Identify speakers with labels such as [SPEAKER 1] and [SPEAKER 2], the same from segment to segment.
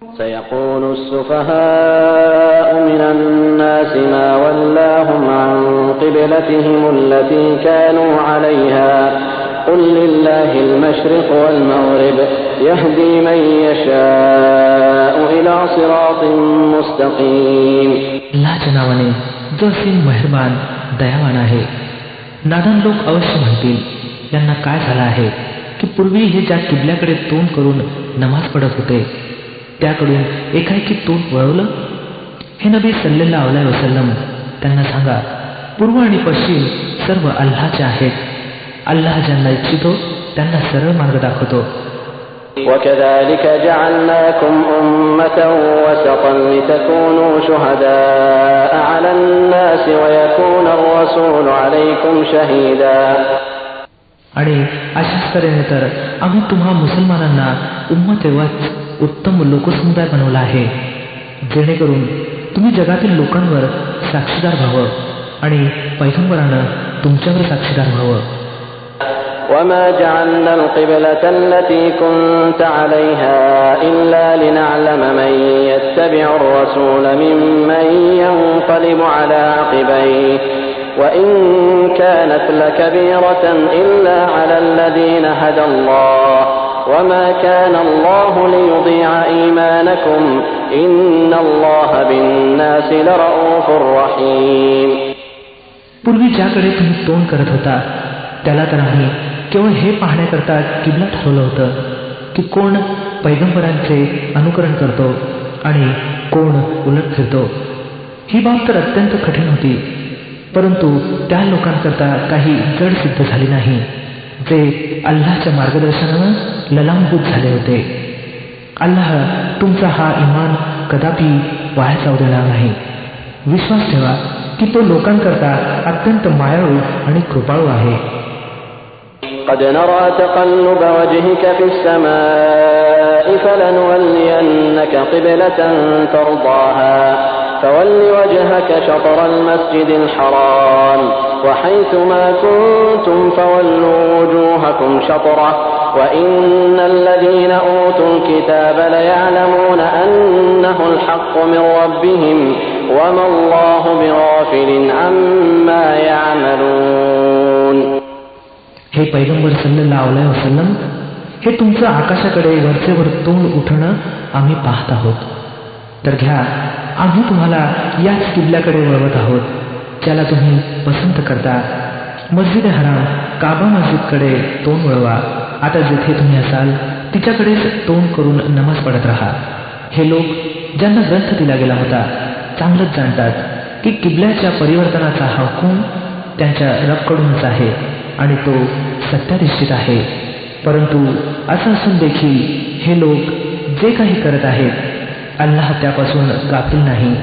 [SPEAKER 1] سيقول السفهاء من الناس ما ولاهم عن قبلتهم التي كانوا عليها قل لله المشرق والمغرب يهدي من يشاء إلى صراط مستقيم.
[SPEAKER 2] अल्लाहच्या नावाने जो असीम मेहरबान दयावान आहे. नादान लोक अवश्य म्हणतील, यांना काय झालं आहे की पूर्वी हे ज्या किबल्याकडे तोंड करून नमाज पडत होते त्याकडून एकाएकी तोंड वळवलं. हे नबी सल्लल्लाहु अलैहि वसल्लम त्यांना सांगा, पूर्व आणि पश्चिम सर्व अल्लाहचे आहेत. अल्लाह ज्यांना इच्छितो त्यांना सरळ मार्ग दाखवतो.
[SPEAKER 1] وكذلك جعلناكم أمة وسطا لتكونوا شهداء على الناس ويكون الرسول عليكم شهيدا.
[SPEAKER 2] आणि अशाच तऱ्हेने तर आम्ही तुम्हा मुसलमानांना उम्मतेवत उत्तम लोकसमुदाय बनवला आहे, जेणेकरून तुम्ही जगातील लोकांवर साक्षीदार व्हावं आणि पैगंबरानं तुमच्यावर साक्षीदार व्हावं.
[SPEAKER 1] وما جعلنا القبلة التي كنت عليها إلا لنعلم من يتبع الرسول ممن ينقلب على عقبيه وإن كانت لكبيرة إلا على الذين هدى الله وما كان الله ليضيع إيمانكم إن الله بالناس لرؤوف رحيم.
[SPEAKER 2] पूर्वी ज्याकडे तुम्ही तोंड करत होता त्याला तर आम्ही केवळ हे पाहण्याकरता किबला ठरवलं होतं की कोण पैगंबरांचे अनुकरण करतो आणि कोण उलट फिरतो. ही बाब तर अत्यंत कठीण होती, परंतु त्या लोकांकरता काही जड सिद्ध झाली नाही जे अल्लाहच्या मार्गदर्शनानं ललामभूत झाले होते. अल्लाह तुमचा हा इमान कदापि वाया जाऊ देणार नाही. विश्वास ठेवा की तो लोकांकरता अत्यंत मायाळू आणि कृपाळू आहे.
[SPEAKER 1] قد نرى تقلب وجهك في السماء فلنولينك قبلة ترضاها فول وجهك شطر المسجد الحرام وحيث ما كنتم فولوا وجوهكم شطره وإن الذين أوتوا الكتاب ليعلمون أنه الحق من ربهم وما الله بغافل عما يعملون.
[SPEAKER 2] हे पैगंबर सल्लल्लाहु अलैहि वसल्लम, हे तुमचं आकाशाकडे वरचेवर तोंड उठणं आम्ही पाहत आहोत. तर घ्या, आम्ही तुम्हाला याच किबल्याकडे वळवत आहोत ज्याला तुम्ही पसंत करता. मस्जिद हराम काबा मस्जिदकडे तोंड वळवा. आता जिथे तुम्ही असाल तिच्याकडेच तोंड करून नमाज पडत राहा. हे लोक ज्यांना ग्रंथ दिला गेला होता चांगलंच जाणतात की किबल्याच्या परिवर्तनाचा हा हुकूम त्यांच्या रबकडूनच आहे आणि तो सत्याधिष्ठित आहे. परंतु असं असून देखील हे लोक जे काही करत आहेत अल्लाह त्यापासून गाफील नाही.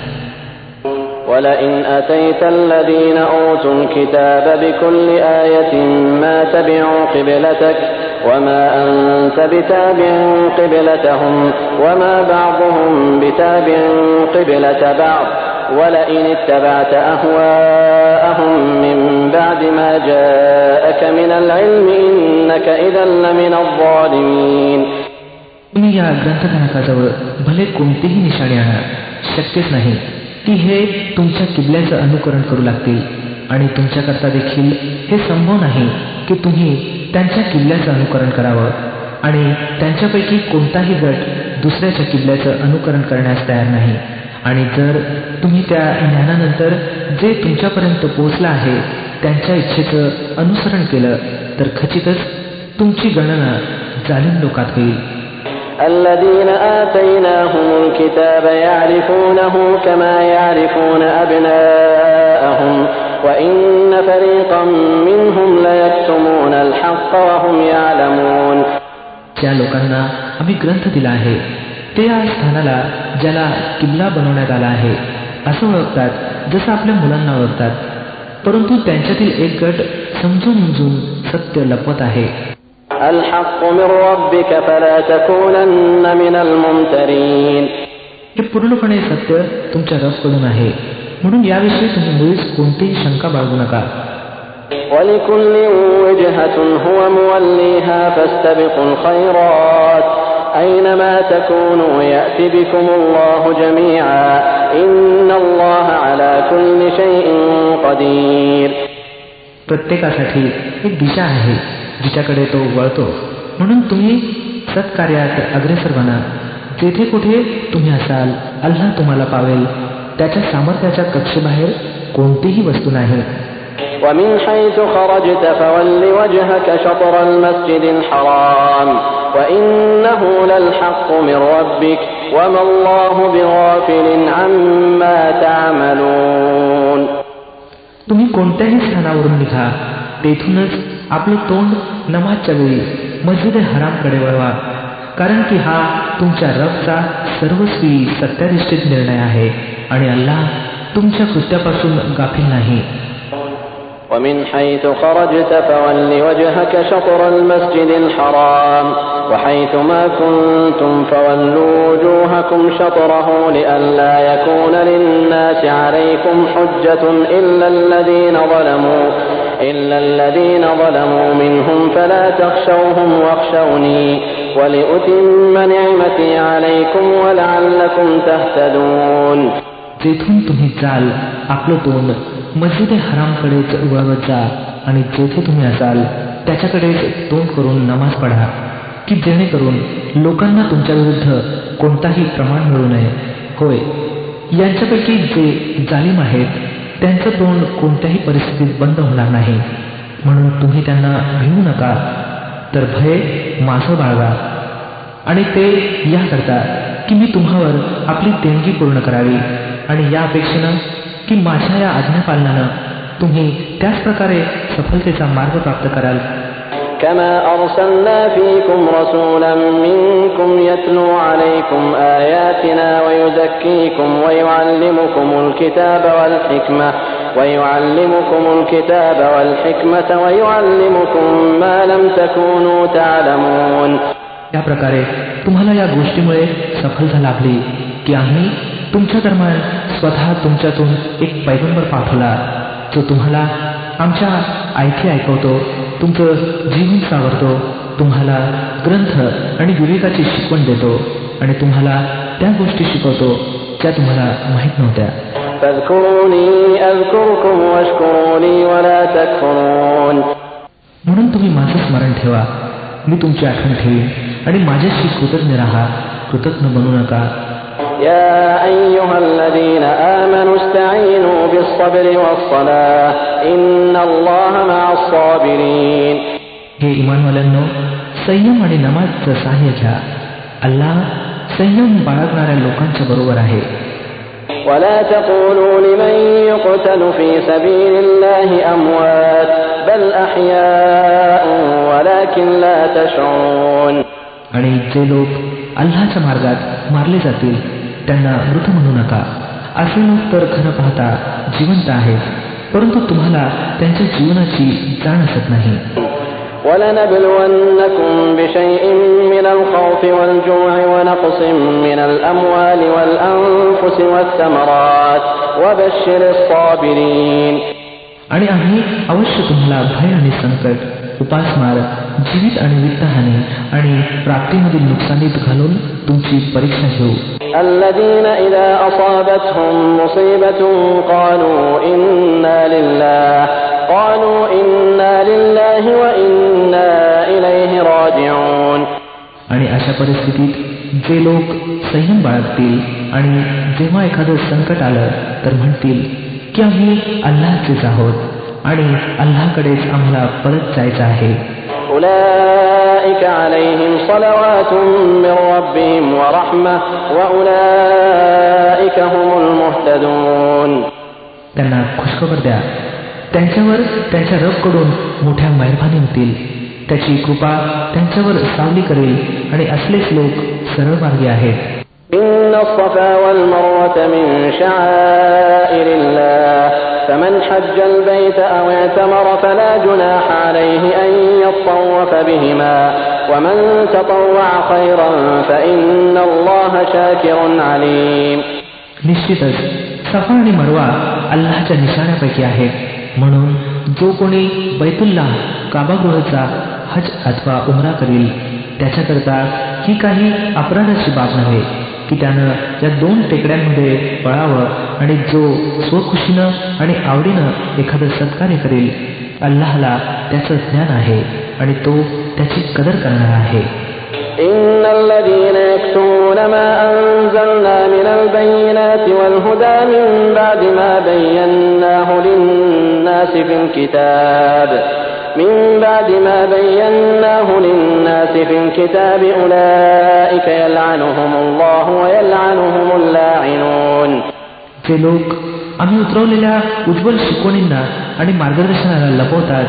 [SPEAKER 1] وَلَئِنْ أَتَيْتَ الَّذِينَ أُوتُوا الْكِتَابَ بِكُلِّ آيَةٍ مَا تَبِعُوا قِبْلَتَكَ وَمَا أَنْتَ بِتَابِعٍ قِبْلَتَهُمْ وَمَا بَعْضُهُمْ بِتَابِعٍ قِبْلَةَ بَعْضٍ وَلَئِنِ اتَّبَعْتَ أَهْوَاءَهُمْ مِنْ بَعْدِ مَا جَاءَكَ مِنَ الْعِلْمِ إِنَّكَ إِذًا لَمِنَ الظَّالِمِينَ.
[SPEAKER 2] तुम्ही या ग्रंथधारकाजवळ भले कोणतीही निशाणी आणा, शक्यच नाही की हे तुमच्या किबल्याचं अनुकरण करू लागतील आणि तुमच्याकरता देखील हे संभव नाही की तुम्ही त्यांच्या किबल्याचं अनुकरण करावं आणि त्यांच्यापैकी कोणताही गट दुसऱ्याच्या किबल्याचं अनुकरण करण्यास तयार नाही. आणि जर तुम्ही त्या ज्ञानानंतर जे तुमच्यापर्यंत पोहोचलं आहे त्यांच्या इच्छेचं अनुसरण केलं तर खचितच तुमची गणना जालिम लोकात होईल.
[SPEAKER 1] الذين آتيناهم الكتاب يعرفونه كما يعرفون أبناءهم وإن فريقا منهم ليكتمون الحق وهم يعلمون.
[SPEAKER 2] ज्या लोकांना आम्ही ग्रंथ दिला आहे ते या स्थानाला ज्याला किबला बनवण्यात आला आहे असं ओळखतात जसं आपल्या मुलांना ओळखतात, परंतु त्यांच्यातील एक गट समजून उमजून सत्य लपवत आहे.
[SPEAKER 1] الحق من ربك فلا تكونن من الممترين.
[SPEAKER 2] हे पूर्णपणे सत्य तुमच्या रबकडून आहे, म्हणून याविषयी तुम्ही मुळीच कोणतीही शंका बाळगू नका.
[SPEAKER 1] ولكل وجهة هو موليها فاستبقوا الخيرات أينما تكونوا يأت بكم الله جميعا إن الله على كل شيء قدير.
[SPEAKER 2] प्रत्येकासाठी एक दिशा आहे जिच्याकडे तो वळतो. म्हणून तुम्ही सत्कार्यात अग्रेसर बना. जेथे कुठे तुम्ही असाल अल्लाह तुम्हाला पावेल. त्याच्या सामर्थ्याच्या कक्षेबाहेर कोणतीही वस्तू नाही.
[SPEAKER 1] ومن حيث خرجت فول وجهك شطر المسجد الحرام وإنه للحق من ربك وما الله بغافل عما تعملون.
[SPEAKER 2] तुम्ही कोणत्याही स्थानावरून निघा तेथूनच आपले तोंड नमाजच्या वेळी मस्जिद हरामकडे वळवा, कारण की हा तुमच्या रबचा सर्वस्वी सत्याधिष्ठित निर्णय आहे आणि अल्लाह तुमच्या कृत्यापासून गाफील नाही.
[SPEAKER 1] ومن حيث خرجت فول وجهك شطر المسجد الحرام وحيث ما كنتم فولوا وجوهكم شطره لئلا يكون للناس عليكم حجة إلا الذين ظلموا منهم فلا تخشوهم واخشوني ولأتم نعمتي عليكم ولعلكم تهتدون.
[SPEAKER 2] जेथून तुम्ही जाल आपलं तोंड मस्जिद हरामकडेच वळवत जा आणि जेथे तुम्ही असाल त्याच्याकडेच तोंड करून नमाज पढा, की जेणेकरून लोकांना तुमच्या विरुद्ध कोणताही प्रमाण मिळू नये. होय, यांच्यापैकी जे जालिम आहेत त्यांचं तोंड कोणत्याही परिस्थितीत बंद होणार नाही. म्हणून तुम्ही त्यांना भिवू नका, तर भय माझं बाळगा. आणि ते याकरता की मी तुम्हावर आपली देणगी पूर्ण करावी आणि या अपेक्षेनं की माझ्या या आज्ञापालनानं तुम्ही त्याच प्रकारे सफलतेचा मार्ग प्राप्त कराल.
[SPEAKER 1] كما أرسلنا فيكم رسولا منكم يتلو عليكم آياتنا ويزكيكم ويعلمكم الكتاب والحكمة ويعلمكم ما لم تكونوا تعلمون.
[SPEAKER 2] या प्रकारे तुम्हाला या गोष्टीमुळे सफलता लाभली की आम्ही तुमच्या दरम्यान स्वतः तुमच्यातून एक पैगंबर पाठवला जो तुम्हाला आमच्या ऐकी ऐकवतो, तुमचं जीवन सावरतो, तुम्हाला ग्रंथ आणि विवेकाची शिकवण देतो आणि तुम्हाला त्या गोष्टी शिकवतो ज्या तुम्हाला माहीत नव्हत्या. म्हणून तुम्ही माझं स्मरण ठेवा, मी तुमची आठवण ठेवीन आणि माझ्याशी कृतज्ञ राहा, कृतज्ञ बनू नका.
[SPEAKER 1] يا أيها الذين آمنوا استعينوا بالصبر والصلاة إن الله مع الصابرين.
[SPEAKER 2] हे इमानवाल्यांनो, संयम आणि नमाजचं सहाय्य घ्या. अल्लाह संयम बाळगणाऱ्या लोकांच्या बरोबर आहे.
[SPEAKER 1] ولا تقولوا لمن يقتل في سبيل الله أموات بل أحياء ولكن لا تشعرون.
[SPEAKER 2] आणि जे लोक अल्लाहच्या मार्गात मारले जातील त्यांना मृत म्हणू नका. असे लोक तर खरं पाहता जिवंत आहेत, परंतु तुम्हाला त्यांच्या जीवनाची जाण असत नाही.
[SPEAKER 1] وَلَنَبْلُوَنَّكُمْ بِشَيْءٍ مِّنَ الْخَوْفِ وَالْجُوعِ وَنَقْصٍ مِّنَ الْأَمْوَالِ وَالْأَنفُسِ وَالثَّمَرَاتِ وَبَشِّرِ الصَّابِرِينَ.
[SPEAKER 2] आणि आम्ही अवश्य तुम्हाला भय आणि संकट, उपासमार, जीवित आणि वित्तहानी आणि प्राप्तीमधील नुकसानीत घालून तुमची परीक्षा घेऊ.
[SPEAKER 1] الذين إذا أصابتهم مصيبة قالوا إنا لله وإنا إليه راجعون.
[SPEAKER 2] आणि अशा परिस्थितीत जे लोक संयम बाळगतील आणि जेव्हा एखादं संकट आलं तर म्हणतील की आम्ही अल्लाहचेच आहोत आणि अल्लाहकडेच आम्हाला परत जायचं आहे.
[SPEAKER 1] أولئك عليهم صلوات من ربهم ورحمة وأولئك هم المهتدون.
[SPEAKER 2] त्यांना खुशखबर द्या, त्यांच्यावर त्यांच्या रबकडून मोठ्या मेहरबानी होतील, त्याची कृपा त्यांच्यावर सावली करेल आणि असलेच लोक सरळ मार्गी आहेत.
[SPEAKER 1] إن الصفا والمروة من شعائر الله فمن حج البيت أو اعتمر فلا جناح عليه أن يطوف بهما ومن تطوع خيرا فإن الله شاكر عليم.
[SPEAKER 2] निश्चितच सफा आणि मरवा अल्लाहच्या निशाण्यापैकी आहेत, म्हणून जो कोणी बैतुल्लाह काबागृहाचा हज अथवा उमरा करील त्याच्याकरता ही काही अपराधाची बाब नव्हे की त्यानं या 2 टेकड्यांमध्ये पळावं आणि जो स्वखुशीनं आणि आवडीनं एखादं सत्कार्य करेल, अल्लाहला त्याचं ज्ञान आहे आणि तो त्याची कदर करणार आहे.
[SPEAKER 1] إن الذين يكتمون ما أنزلنا من البينات والهدى من بعد ما بيناه للناس في الكتاب أولئك يلعنهم الله ويلعنهم اللاعنون.
[SPEAKER 2] जे लोक आम्ही उतरवलेल्या उज्ज्वल शिकवणींना आणि मार्गदर्शनाला लपवतात,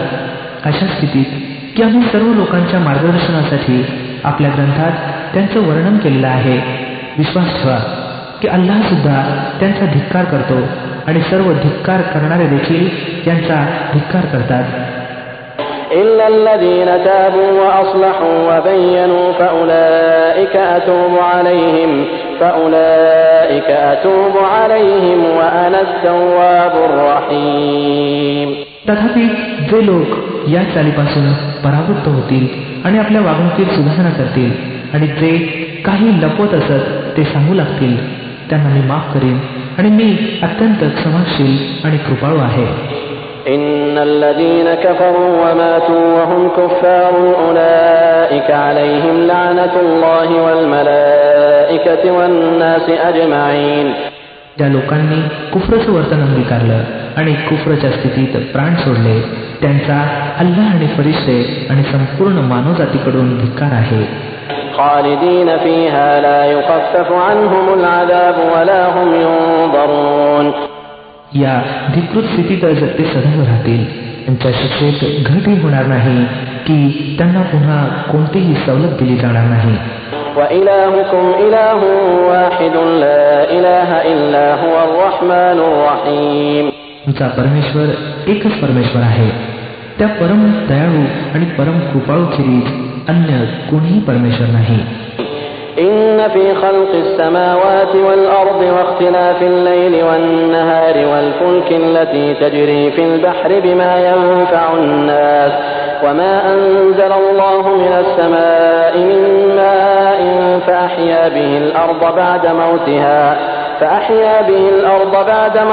[SPEAKER 2] अशा स्थितीत की आम्ही सर्व लोकांच्या मार्गदर्शनासाठी आपल्या ग्रंथात त्यांचं वर्णन केलेलं आहे, विश्वास ठेवा की अल्लाह सुद्धा त्यांचा धिक्कार करतो आणि सर्व धिक्कार करणारे देखील त्यांचा धिक्कार करतात.
[SPEAKER 1] إلا الذين تابوا وأصلحوا وبينوا فأولئك أتوب عليهم وأنا التواب الرحيم.
[SPEAKER 2] तथापि जे लोक या चालीपासून परावृत्त होतील आणि आपल्या वागणुकीत सुधारणा करतील आणि जे काही लपवत असत ते सांगू लागतील, त्यांना मी माफ करीन आणि मी अत्यंत क्षमाशील आणि कृपाळू आहे.
[SPEAKER 1] إن الذين كفروا وماتوا وهم كفار أولئك عليهم لعنة الله والملائكة والناس أجمعين.
[SPEAKER 2] ज्या लोकांनी कुफ्रचं वर्तन अंगीकारलं आणि कुफ्रच्या स्थितीत प्राण सोडले, त्यांचा अल्लाह आणि फरिश्ते आणि संपूर्ण मानवजातीकडून धिक्कार आहे.
[SPEAKER 1] خالدين فيها لا يخفف عنهم العذاب ولا هم ينظرون.
[SPEAKER 2] या धिकृत स्थितीतच ते सदैव राहतील. त्यांच्या शिक्षेत घटही होणार नाही की त्यांना पुन्हा कोणतीही सवलत दिली जाणार नाही.
[SPEAKER 1] وإلهكم إله واحد لا إله إلا هو الرحمن الرحيم.
[SPEAKER 2] तुमचा परमेश्वर एकच परमेश्वर आहे, त्या परम दयाळू आणि परम कृपाळूखेरीज अन्य कोणीही परमेश्वर नाही.
[SPEAKER 1] إن في خلق السماوات والأرض واختلاف الليل والنهار والفلك التي تجري في البحر بما ينفع الناس وما أنزل الله من السماء من ماء فأحيا به الأرض بعد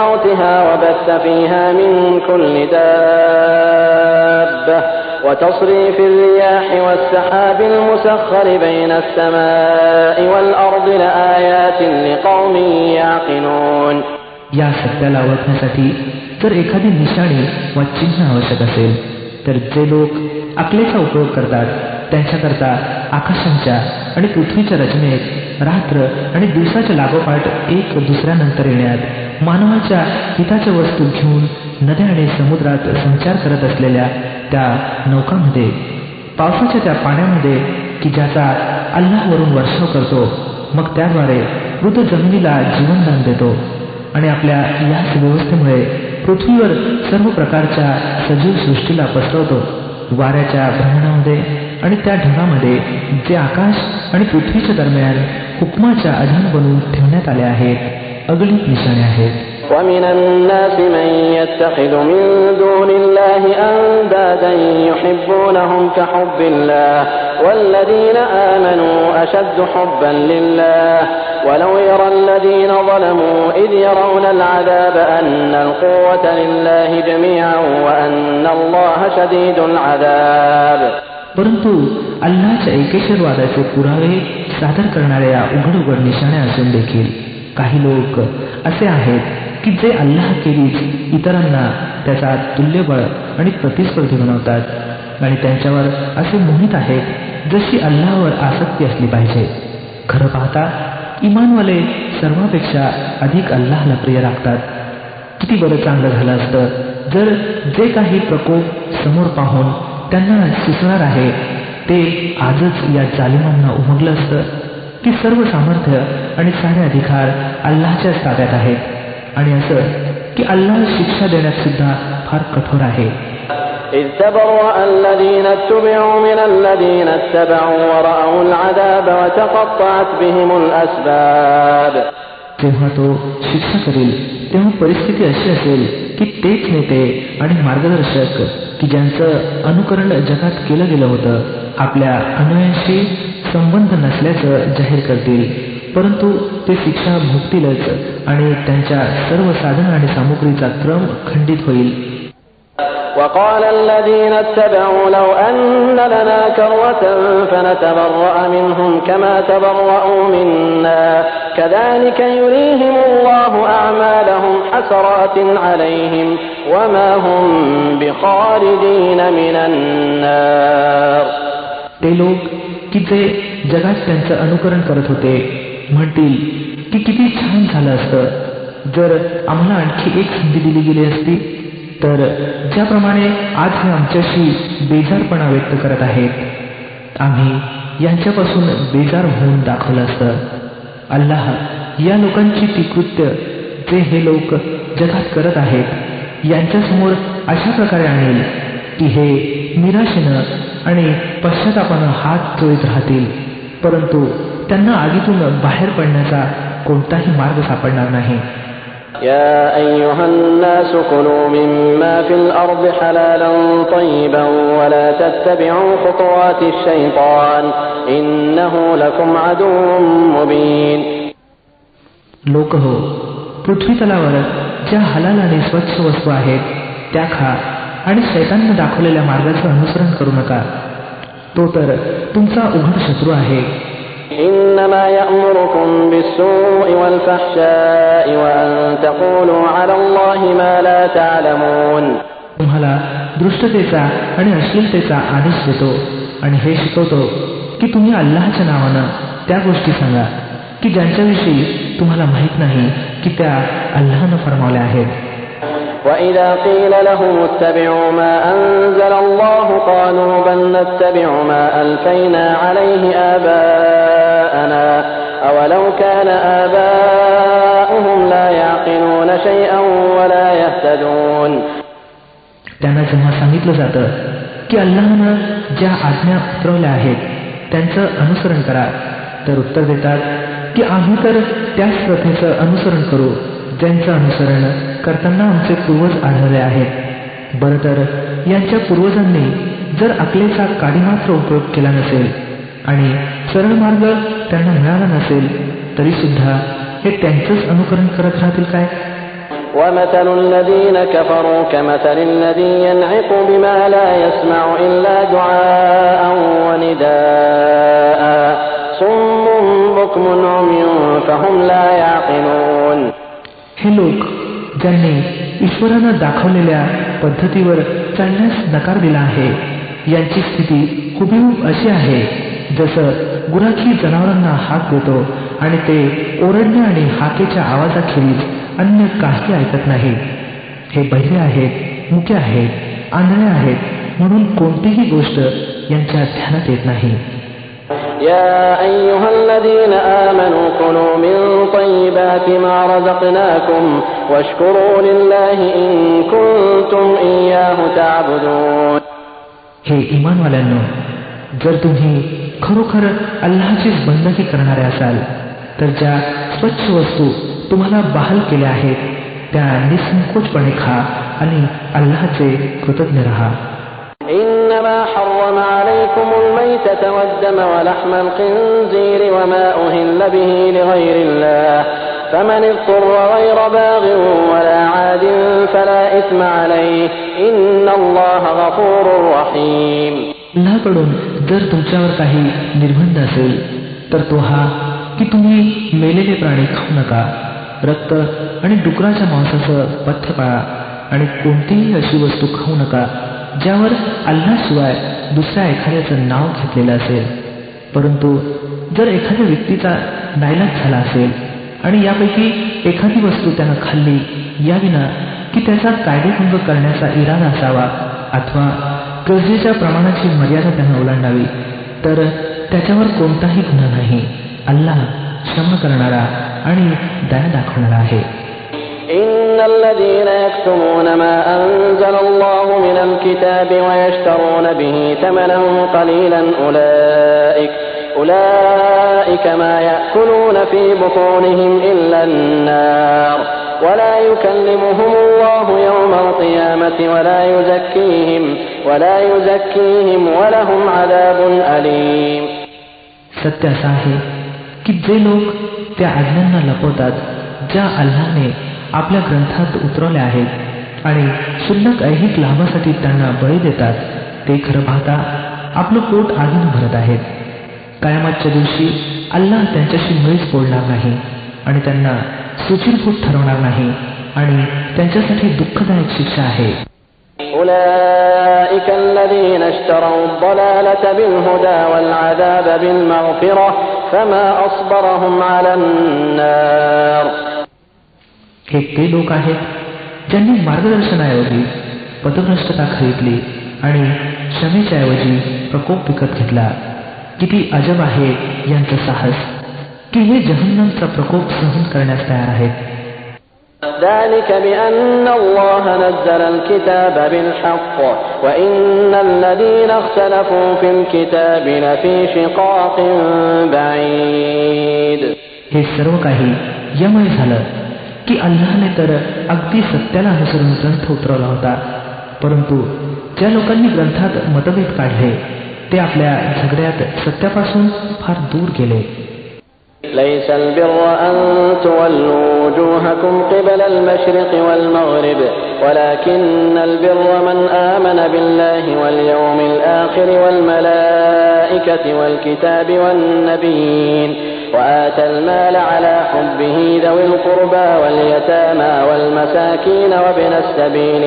[SPEAKER 1] موتها وبث فيها من كل دابة وتصريف الرياح والسحاب المسخر بين السماء والأرض لآيات لقوم يعقلون.
[SPEAKER 2] या सत्याला ओळखण्यासाठी जर एखादी निशाणी वा चिन्ह आवश्यक असेल तर जे लोक अकलेचा उपयोग करतात त्यांच्याकरता आकाशांच्या आणि पृथ्वीच्या रचनेत रात्र आणि दिवसाच्या लागोपाठ एक दुसऱ्यानंतर येण्यात, मानवाच्या हिताच्या वस्तू घेऊन नद्या आणि समुद्रात संचार करत असलेल्या त्या नौकांमध्ये, पावसाच्या त्या पाण्यामध्ये की ज्याचा अल्लाहवरून वर्षाव करतो, मग त्याद्वारे मृत जमिनीला जीवनदान देतो आणि आपल्या याच व्यवस्थेमुळे पृथ्वीवर सर्व प्रकारच्या सजीव सृष्टीला पसरवतो. वाऱ्याच्या भ्रमणामध्ये आणि त्या ढगामध्ये जे आकाश आणि पृथ्वीच्या दरम्यान हुकमाच्या अधीन बनवून ठेवण्यात आले आहेत, अगणित निशाणे आहेत.
[SPEAKER 1] ومن الناس من يتخذ من دون الله أندادا يحبونهم كحب الله والذين آمنوا أشد حبا لله ولو يرى الذين ظلموا إذ يرون العذاب أن القوة لله جميعا وأن الله شديد العذاب.
[SPEAKER 2] परंतु अल्लाहच्या एकेश्वरवादाचे पुरावे सादर करणाऱ्या उघड उघड निशाणे असून देखील काही लोक असे आहेत की जे अल्लाहखेरीज इतरांना त्याचा तुल्यबळ आणि प्रतिस्पर्धी बनवतात आणि त्यांच्यावर असे मोहित आहेत जशी अल्लाहवर आसक्ती असली पाहिजे. खरं पाहता इमानवाले सर्वांपेक्षा अधिक अल्लाहला प्रिय राखतात. किती बरं चांगलं झालं असतं जर जे काही प्रकोप समोर पाहून त्यांना सुचणार आहे ते आजच या जालिमांना उमगलं असतं की सर्व सामर्थ्य आणि सारे अधिकार अल्लाहच्याच ताब्यात आहेत आणि असं की अल्लाह शिक्षा देण्यात सुद्धा फार कठोर आहे.
[SPEAKER 1] إذ تبرأ الذين اتبعوا من الذين اتبعوا ورأوا العذاب وتقطعت بهم الأسباب.
[SPEAKER 2] जेव्हा तो शिक्षा करेल तेव्हा परिस्थिती अशी असेल की तेच नेते आणि मार्गदर्शक की ज्यांचं अनुकरण जगात केलं गेलं होतं आपल्या अन्वयांशी संबंध नसल्याचं जाहीर करतील, परंतु ते शिक्षा भोगतीलच आणि त्यांच्या सर्व साधन आणि सामुग्रीचा क्रम खंडित होईल.
[SPEAKER 1] وقال الذين اتبعوا لو أن لنا كرة فنتبرأ منهم كما تبرأوا منا كذلك يريهم الله أعمالهم حسرات عليهم وما هم بخارجين من النار.
[SPEAKER 2] ते लोक की जे जगात त्यांचं अनुकरण करत होते म्हणतील की किती छान झालं असतं जर आम्हाला आणखी एक संधी दिली गेली असती. तर ज्याप्रमाणे आज हे आमच्याशी बेजारपणा व्यक्त करत आहेत, आम्ही यांच्यापासून बेजार होऊन दाखवलं असतं. अल्लाह या लोकांची ती कृत्य जे हे लोक जगात करत आहेत यांच्यासमोर अशा प्रकारे आणेल की हे निराशेनं आणि पश्चातापानं हात चोळीत राहतील, परंतु त्यांना आगीतून बाहेर पडण्याचा कोणताही मार्ग सापडणार नाही.
[SPEAKER 1] يا أيها الناس كلوا مما في الأرض حلالا طيبا ولا تتبعوا خطوات الشيطان إنه لكم عدو مبين.
[SPEAKER 2] लोक हो, पृथ्वी तलावर ज्या हलाल आणि स्वच्छ वस्तू आहेत त्या खा आणि शैतानने दाखवलेल्या मार्गाचं अनुसरण करू नका. तो तर तुमचा उघड शत्रू आहे.
[SPEAKER 1] إنما يأمركم بالسوء والفحشاء وأن تقولوا على الله ما لا تعلمون.
[SPEAKER 2] तुम्हाला दृष्टतेचा आणि अश्लीलतेचा आदेश देतो आणि हे शिकवतो की तुम्ही अल्लाहच्या नावानं त्या गोष्टी सांगा की ज्यांच्याविषयी तुम्हाला माहित नाही की त्या अल्लाहनं फरमावल्या आहेत.
[SPEAKER 1] وَإِذَا قِيلَ لَهُمُ اتَّبِعُوا مَا أَنزَلَ اللَّهُ قَالُوا بَلْ نَتَّبِعُ مَا أَلْفَيْنَا عَلَيْهِ آبَاءَنَا أَوَلَوْ كَانَ آبَاؤُهُمْ لَا يَعْقِلُونَ شَيْئًا وَلَا يَهْتَدُونَ.
[SPEAKER 2] त्यांना जेव्हा सांगितलं जातं की अल्लाहनं ज्या आज्ञा उतरवल्या आहेत त्यांचं अनुसरण करा, तर उत्तर देतात की आम्ही तर त्याच प्रथेचं अनुसरण करू ज्यांचं अनुसरण करताना आमचे पूर्वज आढळले आहेत. बरं तर यांच्या पूर्वजांनी जर अकलेचा काडीमात्र उपयोग केला नसेल आणि सरळ मार्ग त्यांना मिळाला नसेल तरी सुद्धा हे त्यांचंच अनुकरण करत राहतील काय.
[SPEAKER 1] وَمَثَلُ الَّذِينَ كَفَرُوا كَمَثَلِ الَّذِي يَنْعِقُ بِمَا لَا يَسْمَعُ إِلَّا دُعَاءً وَنِدَاءً صُمٌّ بُكْمٌ عُمْيٌ فَهُمْ لَا يَعْقِلُونَ.
[SPEAKER 2] हे लोक ज्यांनी ईश्वरानं दाखवलेल्या पद्धतीवर चालण्यास नकार दिला आहे यांची स्थिती हुबेहूब अशी आहे जसं गुराखी जनावरांना हाक देतो आणि ते ओरडणे आणि हाकेच्या आवाजाखेरीज अन्य काही ऐकत नाही. हे बहिरे आहेत, मुके आहेत, आंधळे आहेत म्हणून कोणतीही गोष्ट यांच्या ध्यानात येत नाही.
[SPEAKER 1] يا أيها الذين آمنوا كلوا من طيبات ما رزقناكم واشكروا لله إن كنتم إياه تعبدون.
[SPEAKER 2] हे ईमानवाल्यांनो, जर तुम्ही खरोखर अल्लाहचीच बंदगी करणारे असाल तर ज्या स्वच्छ वस्तू तुम्हाला बहाल केल्या आहेत त्या निसंकोचपणे खा आणि अल्लाहचे कृतज्ञ राहा.
[SPEAKER 1] إنما حرم عليكم الميتة والدم ولحم الخنزير وما أهل به لغير الله فمن اضطر غير باغ ولا عاد فلا إثم عليه إن الله غفور رحيم.
[SPEAKER 2] अल्लाहकडून जर तुमच्यावर काही निर्बंध असेल तर तो हा की तुम्ही मेलेले प्राणी खाऊ नका, रक्त आणि डुकराच्या मांसाचं पथ्य पाळा आणि कोणतीही अशी वस्तू खाऊ नका ज्यावर अल्लाशिवाय दुसऱ्या एखाद्याचं नाव घेतलेलं असेल. परंतु जर एखाद्या व्यक्तीचा नाईलाज झाला असेल आणि यापैकी एखादी वस्तू त्यानं खाल्ली याविना की त्याचा कायदेभंग करण्याचा इरादा असावा अथवा गरजेच्या प्रमाणाची मर्यादा त्यानं ओलांडावी तर त्याच्यावर कोणताही गुन्हा नाही. अल्लाह क्षमा करणारा आणि दया दाखवणारा आहे.
[SPEAKER 1] إن الذين يكتمون ما أنزل الله من الكتاب ويشترون به ثمنا قليلا أولئك ما يأكلون في بطونهم إلا النار ولا يكلمهم الله يوم القيامة ولا يزكيهم ولهم عذاب أليم.
[SPEAKER 2] सत्य असं आहे की जे लोक त्या आज्ञांना लपवतात ज्या अल्लाहने आपल्या ग्रंथात उतरवले आहेत आणि क्षुल्लक ऐहिक लाभासाठी त्यांना बळी देतात, ते खरं पाहता आपलं पोट आगीने भरत आहेत. कयामतच्या दिवशी अल्लाह त्यांच्याशी मुळीच बोलणार नाही आणि त्यांना सुचिरभूत ठरवणार नाही आणि त्यांच्यासाठी दुःखदायक शिक्षा आहे.
[SPEAKER 1] أولئك الذين اشتروا الضلالة بالهدى والعذاب بالمغفرة فما أصبرهم على النار.
[SPEAKER 2] हे ते लोक आहेत ज्यांनी मार्गदर्शनाऐवजी पथभ्रष्टता खरीदली आणि क्षमेच्या ऐवजी प्रकोप विकत घेतला. किती अजब आहे यांचं साहस की हे जहन्नमचा प्रकोप सहन करण्यास तयार आहेत.
[SPEAKER 1] ذلك بأن الله نزل الكتاب بالحق وإن الذين اختلفوا في الكتاب لفي شقاق بعيد.
[SPEAKER 2] हे सर्व काही यामुळे झालं की अल्लाहने तर अगदी सत्याला अनुसरून ग्रंथ उतरवला होता, परंतु ज्या लोकांनी ग्रंथात मतभेद काढले ते आपल्या झगड्यात सत्यापासून फार दूर गेले.
[SPEAKER 1] ليس البر أن تولوا وجوهكم قبل المشرق والمغرب ولكن البر من آمن بالله واليوم الآخر والملائكة والكتاب والنبيين وآتى المال على حبه ذوي القربى واليتامى والمساكين وابن السبيل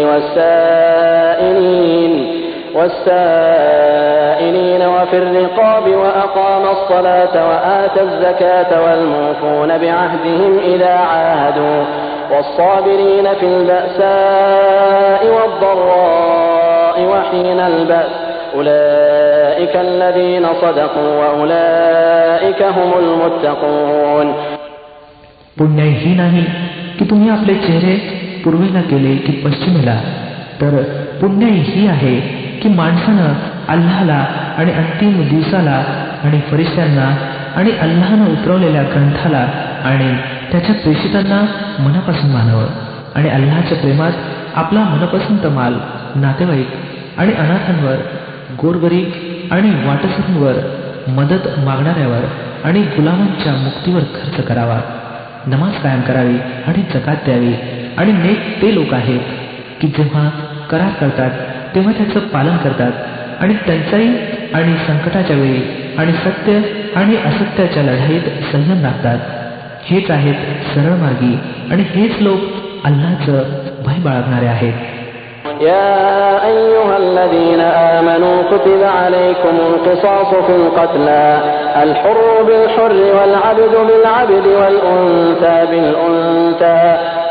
[SPEAKER 1] والسائلين وفي الرقاب وأقام الصلاة وآتى الزكاة والموفون بعهدهم إذا عاهدوا والصابرين في البأساء والضراء وحين البأس أولئك الذين صدقوا وأولئك هم المتقون.
[SPEAKER 2] पुण्य ही नाही की तुम्ही आपले चेहरे पूर्वेला केले की पश्चिमेला, तर पुण्य ही आहे की माणसानं अल्लाहला आणि अंतिम दिवसाला आणि फरिश्त्यांना आणि अल्लाहनं उतरवलेल्या ग्रंथाला आणि त्याच्या प्रेषितांना मनापासून मानावं आणि अल्लाहच्या प्रेमात आपला मनपसंत माल नातेवाईक आणि अनाथांवर, गोरगरीब आणि वाटसरूंवर, मदत मागणाऱ्यावर आणि गुलामांच्या मुक्तीवर खर्च करावा. नमाज कायम करावी आणि जकात द्यावी. आणि नेक ते लोक आहेत की जेव्हा करार करतात तेव्हा त्याचं पालन करतात आणि त्यांचाही आणि संकटाच्या वेळी आणि सत्य आणि असत्याच्या लढाईत संयम राखतात. हेच आहेत सरळ मार्गी आणि हेच लोक अल्लाहचं भय बाळगणारे आहेत.
[SPEAKER 1] يا أيها الذين آمنوا كتب عليكم القصاص في القتلى الحر بالحر والعبد بالعبد والأنثى بالأنثى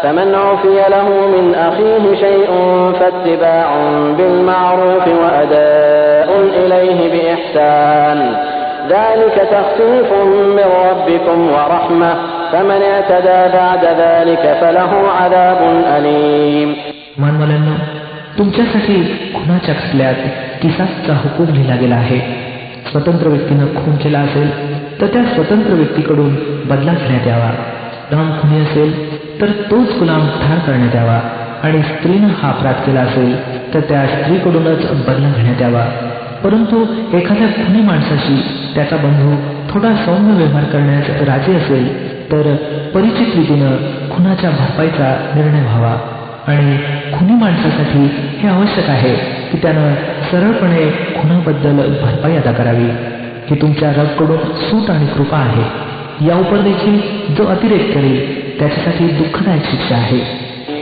[SPEAKER 1] فمن عفي له من أخيه شيء فاتباع بالمعروف وأداء إليه بإحسان ذلك تخفيف من ربكم ورحمة فمن اعتدى بعد ذلك فله عذاب أليم.
[SPEAKER 2] मानवाल्यांनो, तुमच्यासाठी खुनाच्या खटल्यात किसासचा हुकूम लिहिला गेला आहे. स्वतंत्र व्यक्तीनं खून केला असेल तर त्या स्वतंत्र व्यक्तीकडून बदला घेण्यात यावा. गुलाम खुनी असेल तर तोच गुलाम ठार करण्यात यावा आणि स्त्रीनं हा अपराध केला असेल तर त्या स्त्रीकडूनच बदला घेण्यात यावा. परंतु एखाद्या खुनी माणसाशी त्याचा बंधू थोडा सौम्य व्यवहार करण्यास राजी असेल तर परिचित रीतीनं खुनाच्या भरपाईचा निर्णय व्हावा. आणि खुनी माणसासाठी हे आवश्यक आहे की त्यानं सरळपणे खुनाबद्दल भरपाई अदा करावी. ही तुमच्या रबकडून सूट आणि कृपा आहे. या उपर देखील जो अतिरेक करेल त्याच्यासाठी दुःखदायक शिक्षा आहे.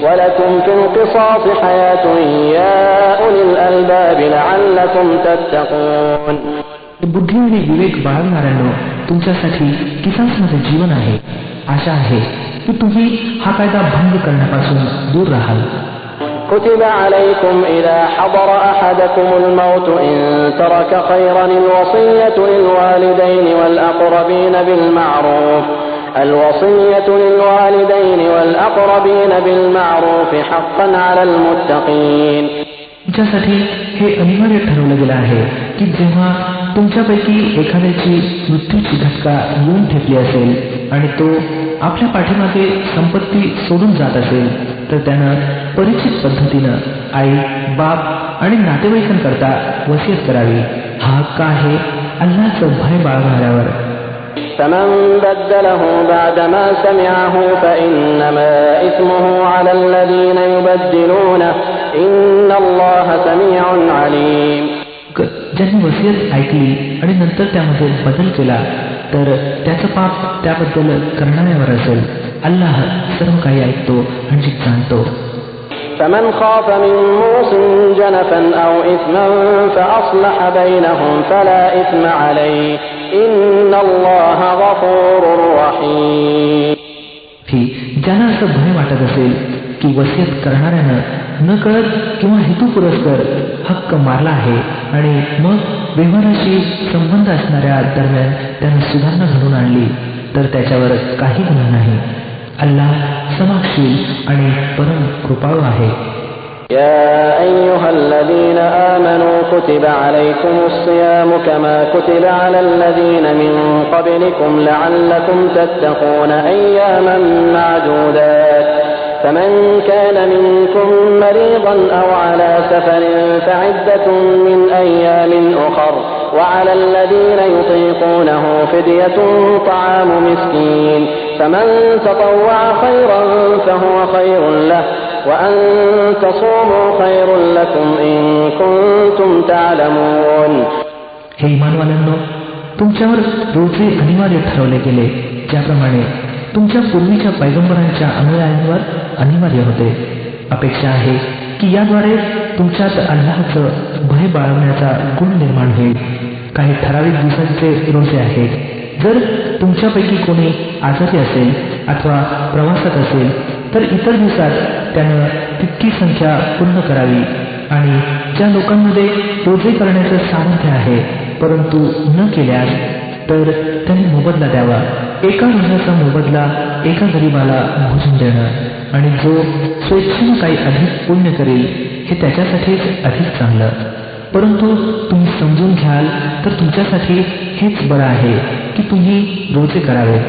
[SPEAKER 1] ولكم في القصاص حياة يا أولي الألباب لعلكم تتقون.
[SPEAKER 2] बुद्धी आणि विवेक बाळगणाऱ्यांनो, तुमच्यासाठी किसासमध्ये जीवन आहे. आशा आहे की तुम्ही हा कायदा भंग करण्यापासून दूर राहाल.
[SPEAKER 1] كتب عليكم إذا حضر أحدكم الموت إن ترك خيرا الوصية للوالدين بالمعروف حقا على المتقين.
[SPEAKER 2] तुमच्यासाठी हे अनिवार्य ठरवलं गेलं आहे की जेव्हा तुमच्यापैकी एखाद्याची मृत्यूची झटका येऊन ठेपली असेल आणि तो आपल्या पाठीमागे संपत्ती सोडून जात असेल तर त्यानं परिचित पद्धतीनं आई, बाप आणि नातेवाईकांकरता वसियत करावी. हा हक्क आहे अल्लाहचं भय बाळगणाऱ्यावर.
[SPEAKER 1] فمن بدله بعدما سمعه فإنما إثمه على الذين يبدلونه إن الله سميع عليم.
[SPEAKER 2] ज्यांनी वसियत ऐकली आणि नंतर त्यामध्ये बदल केला तर त्याचं पाप त्याबद्दल करणाऱ्यावर असेल. अल्लाह सर्व काही ऐकतो आणि जाणतो.
[SPEAKER 1] فمن خاف من موص جنفا أو إثما فأصلح بينهم فلا إثم عليه إن الله غفور رحيم.
[SPEAKER 2] ज्यांना असं भय वाटत असेल की वसियत करणाऱ्यानं न कळत किंवा हेतुपुरस्कर हक्क मारला आहे आणि मग व्यवहाराशी संबंध असणाऱ्या दरम्यान त्यानं सुधारणा घडून आणली तर त्याच्यावर काही गुन्हा नाही. अल्लाह क्षमाशील आणि परम कृपाळू आहे.
[SPEAKER 1] يا أيها الذين آمنوا كتب عليكم الصيام كما كتب على الذين من قبلكم لعلكم تتقون أياما معدودات فمن كان منكم مريضا أو على سفر فعدة من أيام أخر وعلى الذين يطيقونه فدية طعام مسكين فمن تطوع خيرا فهو خير له وأن تصوموا خير لكم إن كنتم تعلمون.
[SPEAKER 2] हे इमानवाल्यांनो, तुमच्यावर रोजे अनिवार्य ठरवले गेले ज्याप्रमाणे तुमच्या पूर्वीच्या पैगंबरांच्या अनुयायांवर अनिवार्य होते. अपेक्षा आहे की याद्वारे तुमच्यात अल्लाहचं भय बाळगण्याचा गुण निर्माण होईल. काही ठराविक दिवसांचे रोजे आहेत. जर तुमच्यापैकी कोणी आजारी असेल अथवा प्रवासात असेल तर इतर दिवसात त्यानं तितकी संख्या पूर्ण करावी. आणि ज्या लोकांमध्ये रोजे करण्याचं सामर्थ्य आहे परंतु न केल्यास तर त्यांनी मोबदला द्यावा. एका रोजाचा मोबदला एका गरीबाला भोजन देणं आणि जो स्वेच्छेने काही अधिक पुण्य करेल हे त्याच्यासाठीच अधिक चांगलं. परंतु तुम्ही समजून घ्याल तर तुमच्यासाठी हेच बरं आहे की तुम्ही रोजे करावे.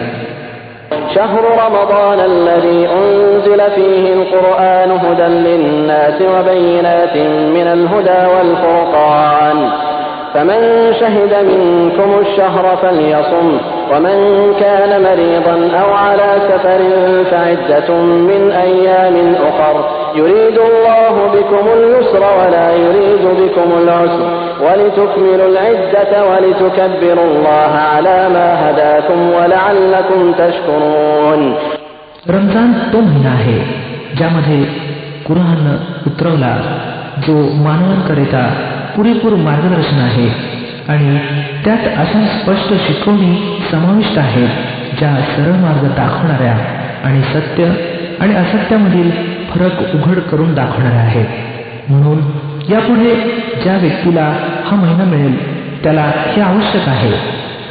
[SPEAKER 1] شهر رمضان الذي أنزل فيه القرآن هدى للناس وبينات من الهدى والفرقان فمن شهد منكم الشهر فليصم ومن كان مريضا أو على سفر فعدة من أيام أخر يريد الله بكم اليسر ولا يريد بكم العسر ولتكملوا العدة ولتكبروا الله على ما هداكم ولعلكم تشكرون.
[SPEAKER 2] रमजान तो महिना आहे ज्यामध्ये कुराण उतरवला जो मानवांकरिता पुरेपूर मार्गदर्शन आहे आणि त्यात अशा स्पष्ट शिकवणी समाविष्ट आहेत ज्या सरळ मार्ग दाखवणाऱ्या आणि सत्य आणि असत्यामधील फरक उघड करून दाखवणाऱ्या आहेत. म्हणून यापुढे ज्या व्यक्तीला हा महिना मिळेल त्याला हे आवश्यक आहे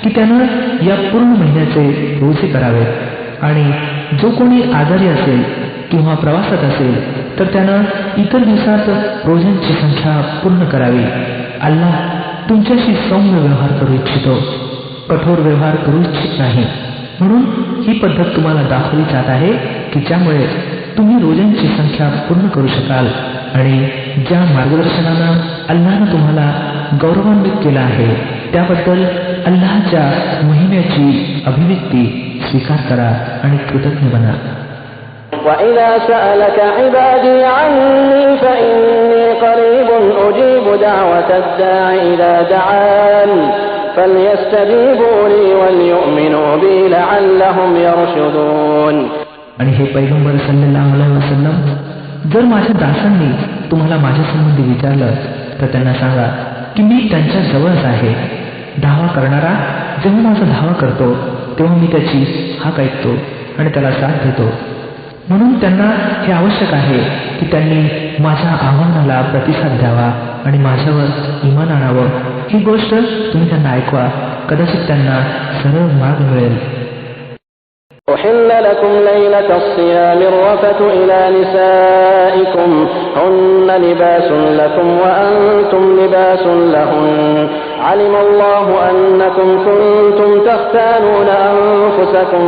[SPEAKER 2] की त्यानं या पूर्ण महिन्याचे रोजे करावेत आणि जो कोणी आजारी असेल किंवा प्रवासात असेल तर त्यानं इतर दिवसात रोजांची संख्या पूर्ण करावी. अल्लाह तुमच्याशी सौम्य व्यवहार करू इच्छितो, कठोर व्यवहार करू इच्छित नाही. म्हणून ही पद्धत तुम्हाला दाखवली जात आहे की ज्यामुळे तुम्ही रोजांची संख्या पूर्ण करू शकाल आणि ज्या मार्गदर्शनानं अल्लाहनं तुम्हाला गौरवान्वित केलं आहे त्याबद्दल अल्लाहच्या महिम्याची अभिव्यक्ती स्वीकार करा आणि कृतज्ञ बना.
[SPEAKER 1] وَإِذَا سَأَلَكَ عِبَادِي عَنِّي فَإِنِّي قَرِيبٌ أُجِيبُ دَعْوَةَ الدَّاعِ إِذَا دَعَانِ فَلْيَسْتَجِيبُوا لِي وَلْيُؤْمِنُوا بِي لَعَلَّهُمْ يَرْشُدُونَ.
[SPEAKER 2] आणि हे पैगंबर सल्लल्लाहु अलैहि वसल्लम, जर माझ्या दासांनी तुम्हाला माझ्या संबंधी विचारलं तर त्यांना सांगा की मी त्यांच्या जवळच आहे. धावा करणारा जेव्हा माझा धावा करतो तेव्हा मी त्याची हाक ऐकतो आणि त्याला साथ देतो. म्हणून त्यांना हे आवश्यक आहे की त्यांनी माझ्या आव्हानाला प्रतिसाद द्यावा आणि माझ्यावर ईमान आणावं. ही गोष्ट तुम्ही त्यांना ऐकवा, कदाचित त्यांना सरळ मार्ग मिळेल.
[SPEAKER 1] أحل لكم ليلة الصيام الرفث إلى نسائكم هن لباس لكم وأنتم لباس لهن علم الله أنكم كنتم تختانون أنفسكم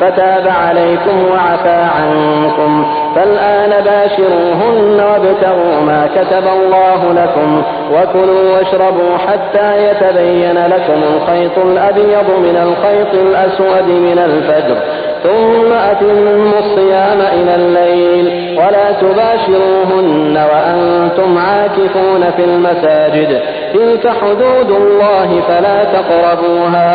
[SPEAKER 1] فتاب عليكم وعفى عنكم فالآن باشروهن وابتغوا ما كتب الله لكم وكلوا واشربوا حتى يتبين لكم الخيط الأبيض من الخيط الأسود من الفجر ثم أتموا الصيام إلى الليل ولا تباشروهن وأنتم عاكفون في المساجد تلك حدود الله فلا تقربوها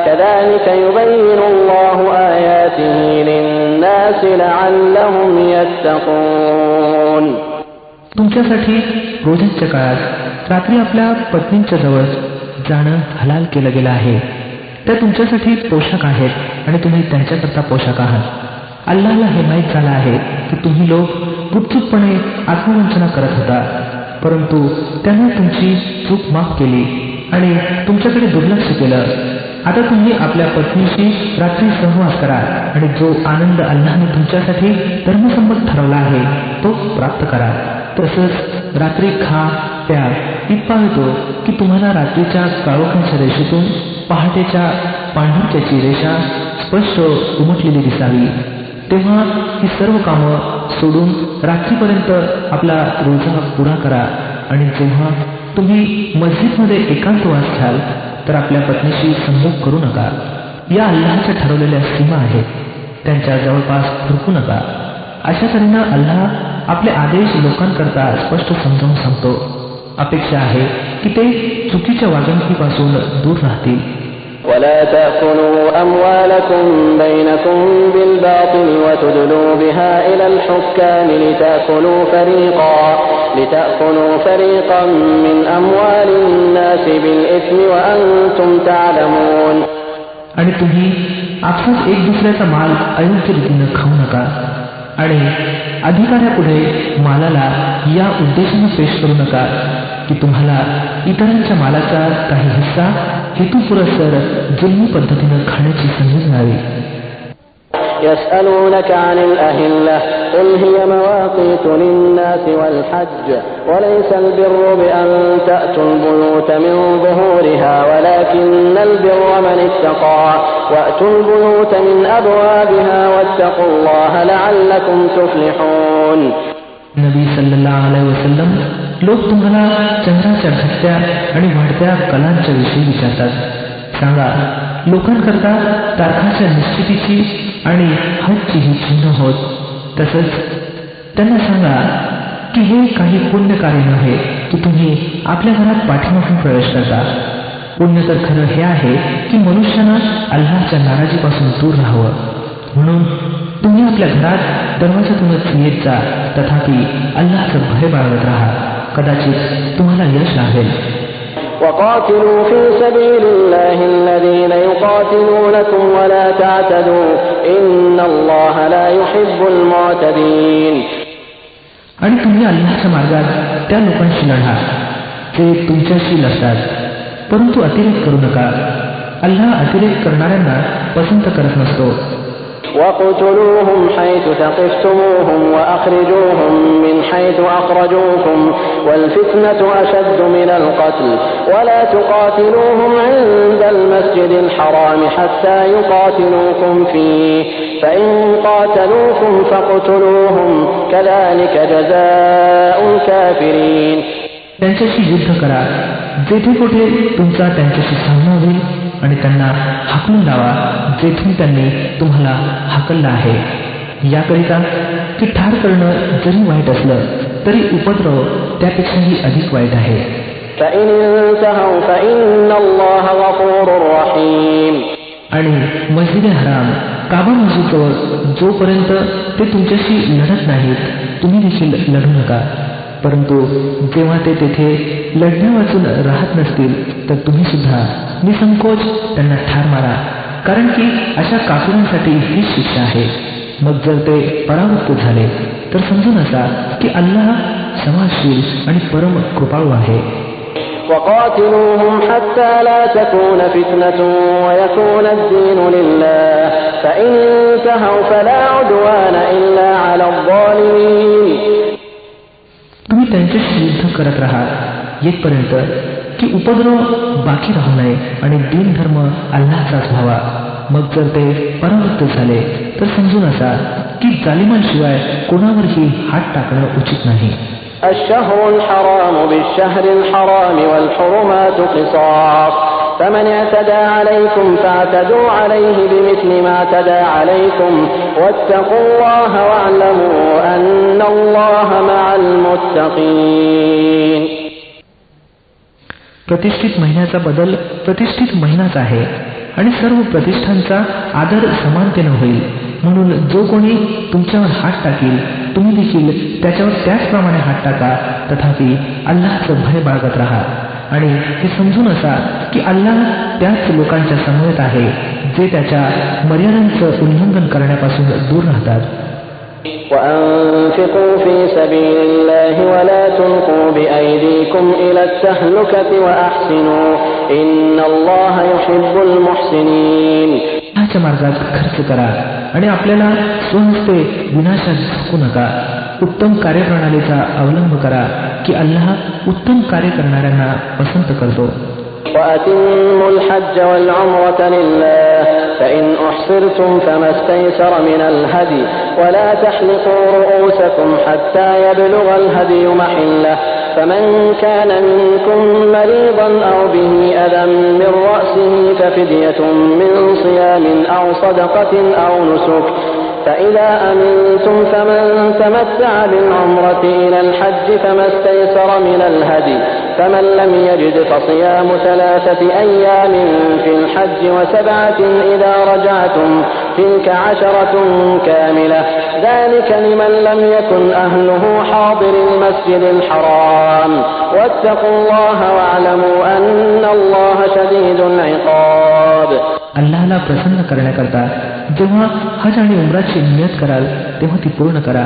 [SPEAKER 1] كذلك يبين الله آياته للناس لعلهم يتقون.
[SPEAKER 2] तुमच्यासाठी रोजाच्या काळात रात्री आपल्या पत्नींच्या जवळ जाणं हलाल केलं गेलं आहे. त्या तुमच्यासाठी पोशाख आहेत आणि तुम्ही त्यांच्याकरता पोशाख आहात. अल्लाहला हे माहीत झालं आहे की तुम्ही लोक गुपचूपपणे आत्मवंचना करत होता, परंतु त्याने तुमची चूक माफ केली आणि तुमच्याकडे दुर्लक्ष केलं. आता तुम्ही आपल्या पत्नीशी रात्री सहवास करा आणि जो आनंद अल्लाहने तुमच्यासाठी धर्मसंमत ठरवला आहे तो प्राप्त करा. तसंच रात्री खा प्या इतका येतो की तुम्हाला रात्रीच्या काळोखाच्या रेषेतून पहाटेच्या पांढुरक्याची रेषा स्पष्ट उमटलेली दिसावी. तेव्हा ही सर्व कामं सोडून रात्रीपर्यंत आपला रोजा पुरा करा आणि जेव्हा तुम्ही मस्जिदमध्ये एकांतवास घ्याल तर आपल्या पत्नीशी संभोग करू नका. या अल्लाहच्या ठरवलेल्या सीमा आहेत, त्यांच्या जवळपास फिरकू नका. अशा तऱ्हेनं अल्लाह आपले आदेश लोकांकरता स्पष्ट समजावून सांगतो. अपेक्षा आहे की ते चुकीच्या वागणुकीपासून दूर राहतील.
[SPEAKER 1] ولا تأكلوا أموالكم بينكم بالباطل وتدلوا بها إلى الحكام لتأكلوا فريقا من أموال الناس بالإثم وأنتم تعلمون.
[SPEAKER 2] आणि तुम्ही आपसात एक दुसऱ्याचा माल अयोग्य रीतीनं खाऊ नका आणि अधिकाऱ्यापुढे मालाला या उद्देशाने पेश करू नका की तुम्हाला इतरांच्या मालाचा काही हिस्सा हेतुपुरस्सर जुलमी पद्धतीनं खाण्याची संधी मिळावी.
[SPEAKER 1] يسألونك عن الأهلة قل هي مواقيت للناس والحج وليس البر بأن تأتوا البيوت من ظهورها ولكن البر من اتقى وأتوا البيوت من أبوابها واتقوا الله لعلكم تفلحون.
[SPEAKER 2] नबी सल्लल्लाहु अलैहि वसल्लम लोक तुम्हाला चंद्राच्या घटत्या आणि वाढत्या कलांच्या विषयी विचारतात. सांगा, लोकांकरता तारखांच्या निश्चितीची आणि हजची ही चिन्ह होत. तसंच त्यांना सांगा की हे काही पुण्यकार्य नव्हे की तुम्ही आपल्या घरात पाठीमागून प्रवेश करता. पुण्य तर खरं हे आहे की मनुष्यानं अल्लाहच्या नाराजीपासून दूर राहावं. म्हणून तुम्ही आपल्या घरात दरवाजातूनच येत जा, तथापि अल्लाहचं भय बाळगत राहा. कदाचित तुम्हाला यश लाभेल.
[SPEAKER 1] وقاتلوا في سبيل الله الذين يقاتلونكم ولا تعتدوا إن الله لا يحب المعتدين.
[SPEAKER 2] आणि तुम्ही अल्लाहच्या मार्गात त्या लोकांशी लढा जे तुमच्याशी लढतात, परंतु अतिरेक करू नका. अल्लाह अतिरेक करणाऱ्यांना पसंत करत नसतो.
[SPEAKER 1] وَاقْتُلُوهُمْ حَيْثُ ثَقِفْتُمُوهُمْ وَأَخْرِجُوهُمْ مِنْ حَيْثُ أَخْرَجُوكُمْ وَالْفِتْنَةُ أَشَدُّ مِنَ الْقَتْلِ وَلَا تُقَاتِلُوهُمْ عِندَ الْمَسْجِدِ الْحَرَامِ حَتَّى يُقَاتِلُوكُمْ فِيهِ فَإِنْ قَاتَلُوكُمْ فَاقْتُلُوهُمْ كَذَلِكَ جَزَاءُ الْكَافِرِينَ.
[SPEAKER 2] त्यांच्याशी युद्ध करा जेथे कुठे तुमचा त्यांच्याशी सामना होईल आणि त्यांना हाकलून लावा जेथून त्यांनी तुम्हाला हाकललं आहे. याकरिता की ठार करणं जरी वाईट असलं तरी उपद्रव त्यापेक्षाही अधिक वाईट आहे.
[SPEAKER 1] فَإِنِ انْتَهَوْا فَإِنَّ اللَّهَ غَفُورٌ رَحِيمٌ.
[SPEAKER 2] आणि मस्जिद हराम काबा मस्जिदजवळ जोपर्यंत ते तुमच्याशी लढत नाहीत तुम्ही देखील लढू नका. परंतु जेव्हा ते तेथे लढण्या वाचून राहत नसतील तर तुम्ही सुद्धा निसंकोच त्यांना ठार मारा, कारण की अशा काफिरांसाठी ही शिक्षा आहे. मग जर ते परावृत्त झाले तर समजून असा की अल्लाह क्षमाशील आणि परम कृपाळू आहे.
[SPEAKER 1] وَقَاتِلُوهُمْ حَتَّى لَا تَكُونَ فِتْنَةٌ وَيَكُونَ الدِّينُ لِلَّهِ فَإِنِ انْتَهَوْا فَلَا عُدْوَانَ إِلَّا عَلَى الظَّالِمِينَ.
[SPEAKER 2] तुम्ही त्यांच्याशी युद्ध करत राहा येथपर्यंत की उपद्रव बाकी राहू नये आणि दीन धर्म अल्लाहचाच व्हावा. मग जर ते परावृत्त झाले तर समजून असा की जालिमांशिवाय कोणावरही हात टाकणं उचित नाही.
[SPEAKER 1] الشهر الحرام بالشهر الحرام والحرمات قصاص فمن اعتدى عليكم فاعتدوا عليه بمثل ما اعتدى عليكم واتقوا الله واعلموا أن الله مع المتقين.
[SPEAKER 2] प्रतिष्ठित महिन्याचा बदल प्रतिष्ठित महिनाच आहे आणि सर्व प्रतिष्ठांचा आदर समानतेने होईल. म्हणून जो कोणी तुमच्यावर हात टाकील तुम्ही देखील त्याच्यावर त्याचप्रमाणे हात टाका. तथापि अल्लाहचं भय बाळगत राहा आणि हे समजून असा की अल्लाह त्याच लोकांच्या समवेत आहे जे त्याच्या मर्यादांचं उल्लंघन करण्यापासून दूर राहतात.
[SPEAKER 1] وأنفقوا في سبيل الله ولا تلقوا بأيديكم إلى التهلكة وأحسنوا إن الله يحب المحسنين.
[SPEAKER 2] ह्याच्या मार्गात खर्च करा आणि आपल्याला स्वहस्ते विनाशात झुकू नका. उत्तम कार्यप्रणालीचा अवलंब करा की अल्लाह उत्तम कार्य करणाऱ्यांना पसंत करतो.
[SPEAKER 1] وأتموا الحج والعمرة لله فإن أحصرتم فما استيسر من الهدي ولا تحلقوا رؤوسكم حتى يبلغ الهدي محله فمن كان منكم مريضا أو به أذى من رأسه ففدية من صيام أو صدقة أو نسك فإذا أمنتم فمن تمتع بالعمرة إلى الحج فما استيسر من الهدي فمن لم يجد فصيام 3 أيام في الحج و7 إذا رجعتم تلك 10 كاملة ذلك لمن لم يكن أهله حاضر المسجد الحرام واتقوا الله واعلموا أن الله شديد العقاب.
[SPEAKER 2] अल्लाहला प्रसन्न करण्याकरता जेव्हा हज आणि उमराची नियत कराल तेव्हा ती पूर्ण करा.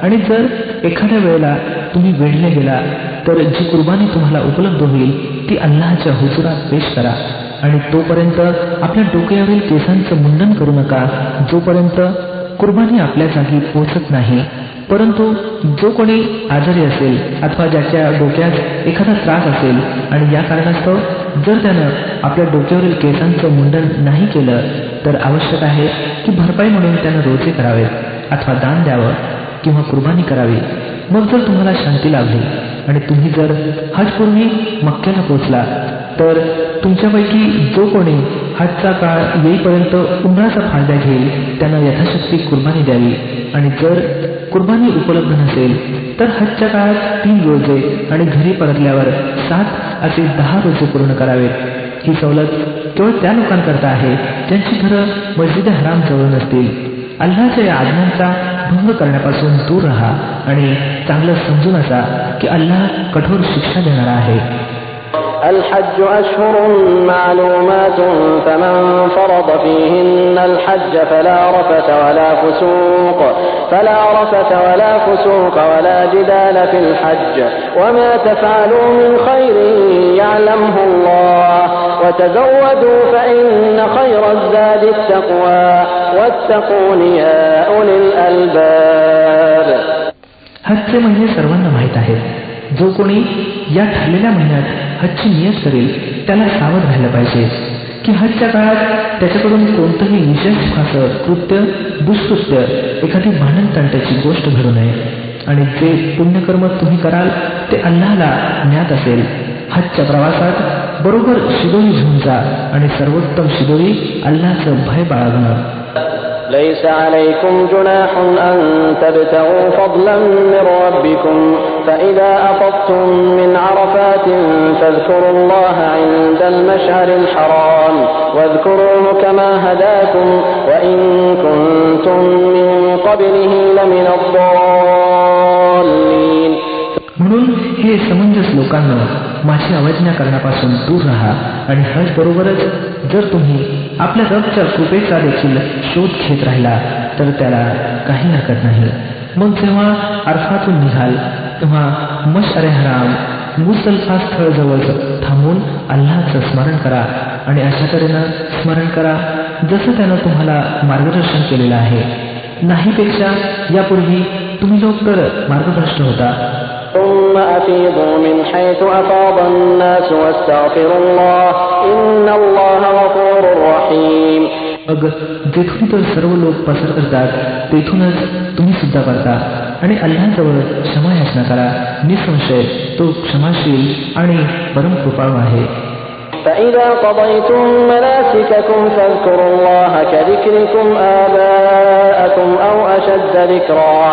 [SPEAKER 2] आणि जर एखाद्या वेळेला तुम्ही वेढले गेला तर जी कुर्बानी तुम्हाला उपलब्ध होईल ती अल्लाहच्या हुजुरात पेश करा. आणि तोपर्यंत आपल्या डोक्यावरील केसांचं मुंडन करू नका जोपर्यंत कुर्बानी आपल्या जागी पोहोचत नाही. परंतु जो कोणी आजारी असेल अथवा ज्याच्या डोक्यात एखादा त्रास असेल आणि या कारणास्तव जर त्यानं आपल्या डोक्यावरील केसांचं मुंडन नाही केलं तर आवश्यक आहे की भरपाई म्हणून त्यानं रोजे करावेत अथवा दान द्यावं किंवा कुर्बानी करावी. मग जर तुम्हाला शांती लाभली आणि तुम्ही जर हजपूर्वी मक्क्याला पोहोचला तर तुमच्यापैकी जो कोणी हजचा काळ येईपर्यंत उमराचा फायदा घेईल त्यानं यथाशक्ती कुर्बानी द्यावी. आणि जर कुर्बानी उपलब्ध नसेल तर हजच्या काळात 3 रोजे आणि घरी परतल्यावर 7 असे 10 रोजे पूर्ण करावेत. ही सवलत केवळ त्या लोकांकरता आहे ज्यांची घरं मस्जिद हराम जवळ नसतील. अल्लाहच्या या आज्ञांचा भंग करण्यापासून दूर राहा आणि चांगलं समजून असा की अल्लाह कठोर शिक्षा देणारा आहे.
[SPEAKER 1] الحج أشهر معلومات فمن فرض فيهن الحج فلا رفث ولا فسوق ولا جدال في الحج وما تفعلوا من خير يعلمه الله وتزودوا فإن خير الزاد التقوى واتقون يا أولي الألباب.
[SPEAKER 2] हजचे महिने सर्वांना माहीत आहेत. जो कोणी या ठरलेल्या महिन्यात हजची नियत करेल त्याला सावध राहिलं पाहिजे की हजच्या काळात त्याच्याकडून कोणतंही विशेष कृत्य दुष्कृत्य एखादी भांडण तंट्याची गोष्ट घडू नये. आणि जे पुण्यकर्म तुम्ही कराल ते अल्लाहला ज्ञात असेल. हजच्या प्रवासात बरोबर शिदोरी घेऊन जा आणि सर्वोत्तम शिदोरी अल्लाहचं भय बाळगणं.
[SPEAKER 1] ليس عليكم جناح أن تبتغوا فضلا من ربكم فإذا أفضتم من عرفات فاذكروا الله عند المشعر الحرام واذكروه كما هداكم وإن كنتم من قبله لمن الضالين.
[SPEAKER 2] म्हणून हे समंजस लोकांना माझी अवज्ञा करण्यापासून दूर राहा आणि हज बरोबरच जर तुम्ही आपल्या रबच्या कृपेचा देखील शोध घेत राहिला तर त्याला काही हरकत नाही. मग जेव्हा अरफातून निघाल तेव्हा मशअरे हराम मुझदलिफा स्थळजवळ थांबून अल्लाहचं स्मरण करा आणि अशा तऱ्हेनं स्मरण करा जसं त्यानं तुम्हाला मार्गदर्शन केलेलं आहे. नाहीपेक्षा यापूर्वी तुम्ही लोक तर मार्गभ्रष्ट होता.
[SPEAKER 1] ثم أفيضوا من حيث أفاض الناس واستغفروا الله إن الله غفور رحيم.
[SPEAKER 2] मग जेथून तर सर्व लोक पसार करतात तेथूनच तुम्ही सुद्धा करता आणि अल्लाहजवळ क्षमा याचना करा. निसंशय तो क्षमाशील आणि परम कृपाळू आहे.
[SPEAKER 1] فإذا قضيتم مناسككم فاذكروا الله كذكركم آباءكم أو أشد ذكرا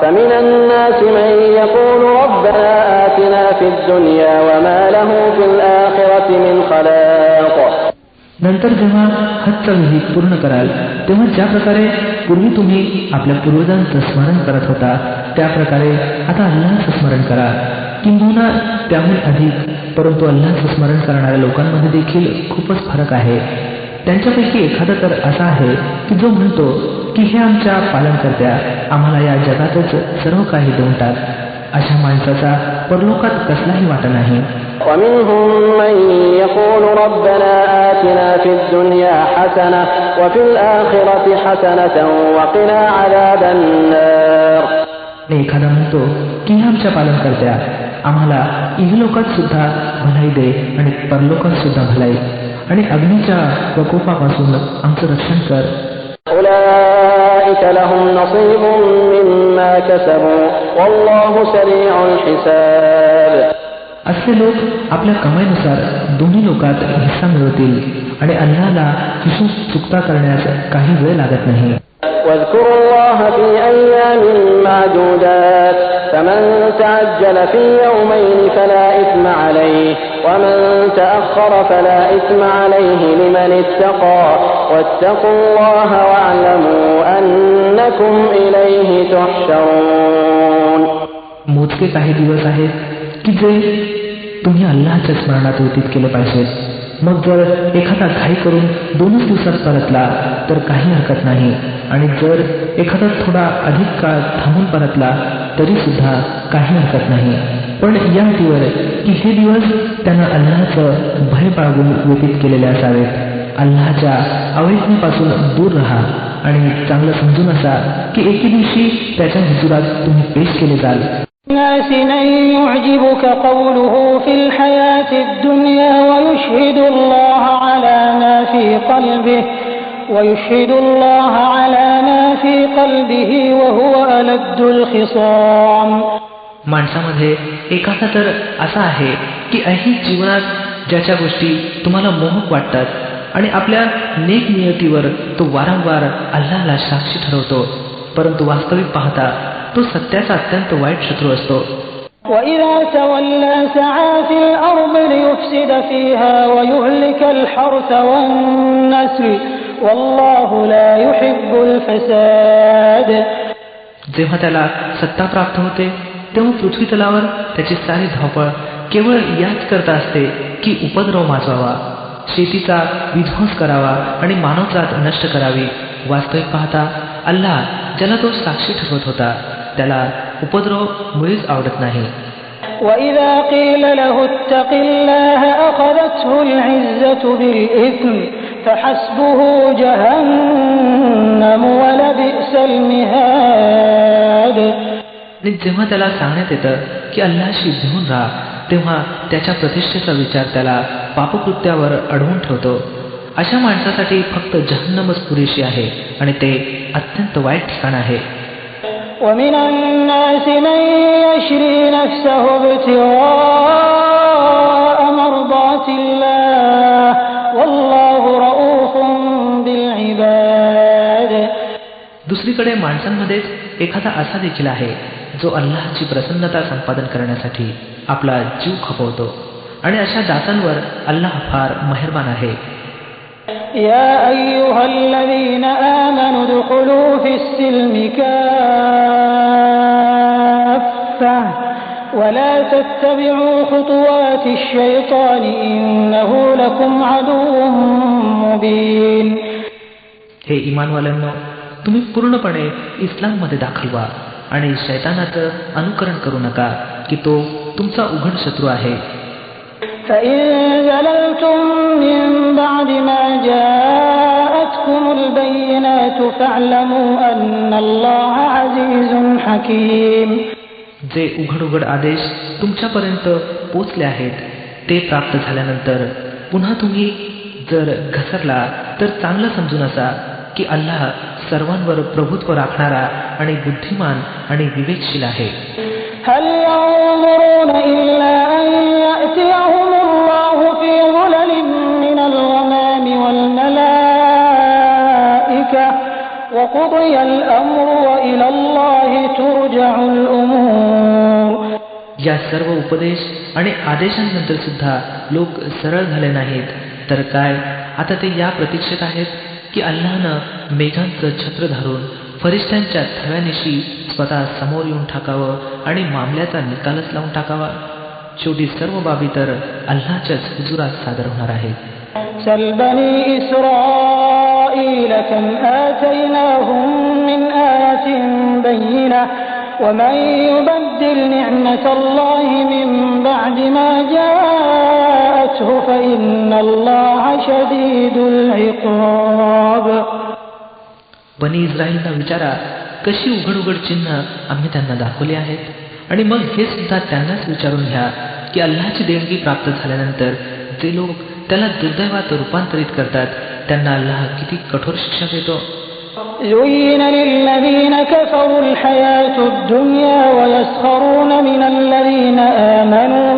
[SPEAKER 1] فمن الناس من يقول ربنا آتنا في الدنيا وما له في الآخرة من خلاق.
[SPEAKER 2] नंतर जेव्हा हजचा विधी पूर्ण कराल तेव्हा ज्या प्रकारे पूर्वी तुम्ही आपल्या पूर्वजांचं स्मरण करत होता त्या प्रकारे आता अल्लाहचं स्मरण करा. किंबहुना त्याहून अधिक. परंतु अल्लाहचं स्मरण करणाऱ्या लोकांमध्ये देखील खूपच फरक आहे. त्यांच्यापैकी एखादा तर असा आहे की जो म्हणतो की हे आमच्या पालनकर्त्या आम्हाला या जगातच सर्व काही देऊन टाक. अशा माणसाचा परलोकात कसलाही वाटा नाही.
[SPEAKER 1] ومنهم من يقول ربنا آتنا في الدنيا حسنة وفي الآخرة حسنة وقنا عذاب النار.
[SPEAKER 2] एखादा म्हणतो की हे आमच्या पालनकर्त्या आम्हाला इहलोकात सुद्धा भलाई दे आणि परलोकात सुद्धा भलाई आणि अग्नीच्या प्रकोपापासून आमचं रक्षण कर.
[SPEAKER 1] أولئك لهم نصيب مما كسبوا والله سريع الحساب.
[SPEAKER 2] असे लोक आपल्या कमाईनुसार दोन्ही लोकात हिस्सा मिळवतील आणि अल्लाहला हिशोब चुकता करण्यास काही वेळ लागत नाही.
[SPEAKER 1] واذكروا الله في أيام معدودات فمن تعجل في يومين فلا إثم عليه ومن تأخر فلا إثم عليه لمن اتقى واتقوا الله واعلموا أنكم إليه تحشرون.
[SPEAKER 2] मोजके काही दिवस आहेत की जे तुम्ही अल्लाहच्या स्मरणात व्यतीत केले पाहिजेत. मग जर एखादा घाई करून 2 दिवसात परतला तर काही हरकत नाही आणि जर एखादा थोडा अधिक काळ थांबून परतला तरी सुद्धा काही हरकत नाही. पण या अटीवर की हे दिवस त्यानं अल्लाहचं भय बाळगून व्यतीत केलेले असावेत. अल्लाहच्या अवैज्ञेपासून दूर राहा आणि चांगलं समजून असा की एके दिवशी त्याच्या हुजुरात तुम्ही पेश केले जाल.
[SPEAKER 3] الناس من يعجبك قوله في الحياة الدنيا ويشهد الله على ما في قلبه وهو ألد الخصام.
[SPEAKER 2] माणसामध्ये एखादा तर असा आहे की ऐहिक जीवनात ज्याच्या गोष्टी तुम्हाला मोहक वाटतात आणि आपल्या नेक नियतीवर तो वारंवार अल्लाहला साक्षी ठरवतो, परंतु वास्तविक पाहता तो सत्याचा अत्यंत वाईट शत्रू असतो.
[SPEAKER 3] وَإِذَا تَوَلَّى سَعَى فِي الْأَرْضِ لِيُفْسِدَ فِيهَا وَيُهْلِكَ الْحَرْثَ وَالنَّسْلَ وَاللَّهُ لَا يُحِبُّ الْفَسَادَ.
[SPEAKER 2] जेव्हा त्याला सत्ता प्राप्त होते तेव्हा पृथ्वी तलावर त्याची सारी धावपळ केवळ याच करता असते की उपद्रव माजवावा, शेतीचा विध्वंस करावा आणि मानवजात नष्ट करावी. वास्तविक पाहता अल्लाह ज्याला तो साक्षी ठरवत होता त्याला उपद्रव मुळीच आवडत नाही.
[SPEAKER 3] وَإِذَا قِيلَ لَهُ اتَّقِ اللَّهَ أَخَذَتْهُ الْعِزَّةُ بِالْإِثْمِ فَحَسْبُهُ جَهَنَّمُ وَلَبِئْسَ الْمِهَادُ.
[SPEAKER 2] जेव्हा त्याला सांगण्यात येतं की अल्लाहशी भिवून राहा तेव्हा त्याच्या प्रतिष्ठेचा विचार त्याला पापकृत्यावर अडवून ठेवतो. अशा माणसासाठी फक्त जहन्नमच पुरेशी आहे आणि ते अत्यंत वाईट ठिकाण आहे.
[SPEAKER 3] وَمِنَ النَّاسِ مَن يَشْرِي نَفْسَهُ ابْتِغَاءَ مَرْضَاتِ اللَّهِ وَاللَّهُ رَءُوفٌ بِالْعِبَادِ.
[SPEAKER 2] दुसरीकडे माणसांमध्येच एखादा असा देखील आहे जो अल्लाहची प्रसन्नता संपादन करण्यासाठी आपला जीव खपवतो आणि अशा दासांवर अल्लाह फार मेहरबान आहे.
[SPEAKER 3] يا أيها الذين آمنوا ادخلوا في السلم كافة ولا تتبعوا خطوات الشيطان إنه لكم عدو مبين.
[SPEAKER 2] हे ईमानवाल्यांनो, तुम्ही पूर्णपणे इस्लाममध्ये दाखल व्हा आणि शैतानाचं अनुकरण करू नका की तो तुमचा उघड शत्रू आहे.
[SPEAKER 3] فإن زللتم من بعد ما جاءتكم البينات فاعلموا أن الله عزيز حكيم.
[SPEAKER 2] जे उघड उघड आदेश तुमच्यापर्यंत पोचले आहेत ते प्राप्त झाल्यानंतर पुन्हा तुम्ही जर घसरला तर चांगलं समजून असा की अल्लाह सर्वांवर प्रभुत्व राखणारा आणि बुद्धिमान आणि विवेकशील आहे.
[SPEAKER 3] هل ينظرون إلا أن يأتيهم الله في ظلل من الغمام والملائكة وقضي الأمر وإلى الله ترجع الأمور.
[SPEAKER 2] या सर्व उपदेश आणि आदेशांनंतर सुद्धा लोक सरळ झाले नाहीत तर काय आता ते या प्रतीक्षेत आहेत की अल्लाहनं मेघांचं छत्र धरून फरिश्त्यांच्या थव्यानिशी स्वतः समोर येऊन टाकावं आणि मामल्याचा निकालच लावून टाकावा. शेवटी सर्व बाबी तर अल्लाहच्याच हुजुरात सादर होणार आहेत.
[SPEAKER 3] سل بني إسرائيل كم آتيناهم من آية بينة ومن يبدل نعمة الله من بعد ما جاءته فإن الله شديد العقاب.
[SPEAKER 2] बनी इस्रायलला विचारा कशी उघड उघड चिन्ह आम्ही त्यांना दाखवली आहेत आणि मग हे सुद्धा त्यांनाच विचारून घ्या की अल्लाहची देणगी प्राप्त झाल्यानंतर जे लोक त्याला दुर्दैवात रूपांतरित करतात त्यांना अल्लाह किती कठोर शिक्षा देतो.
[SPEAKER 3] زين للذين كفروا الحياة الدنيا ويسخرون من الذين آمنوا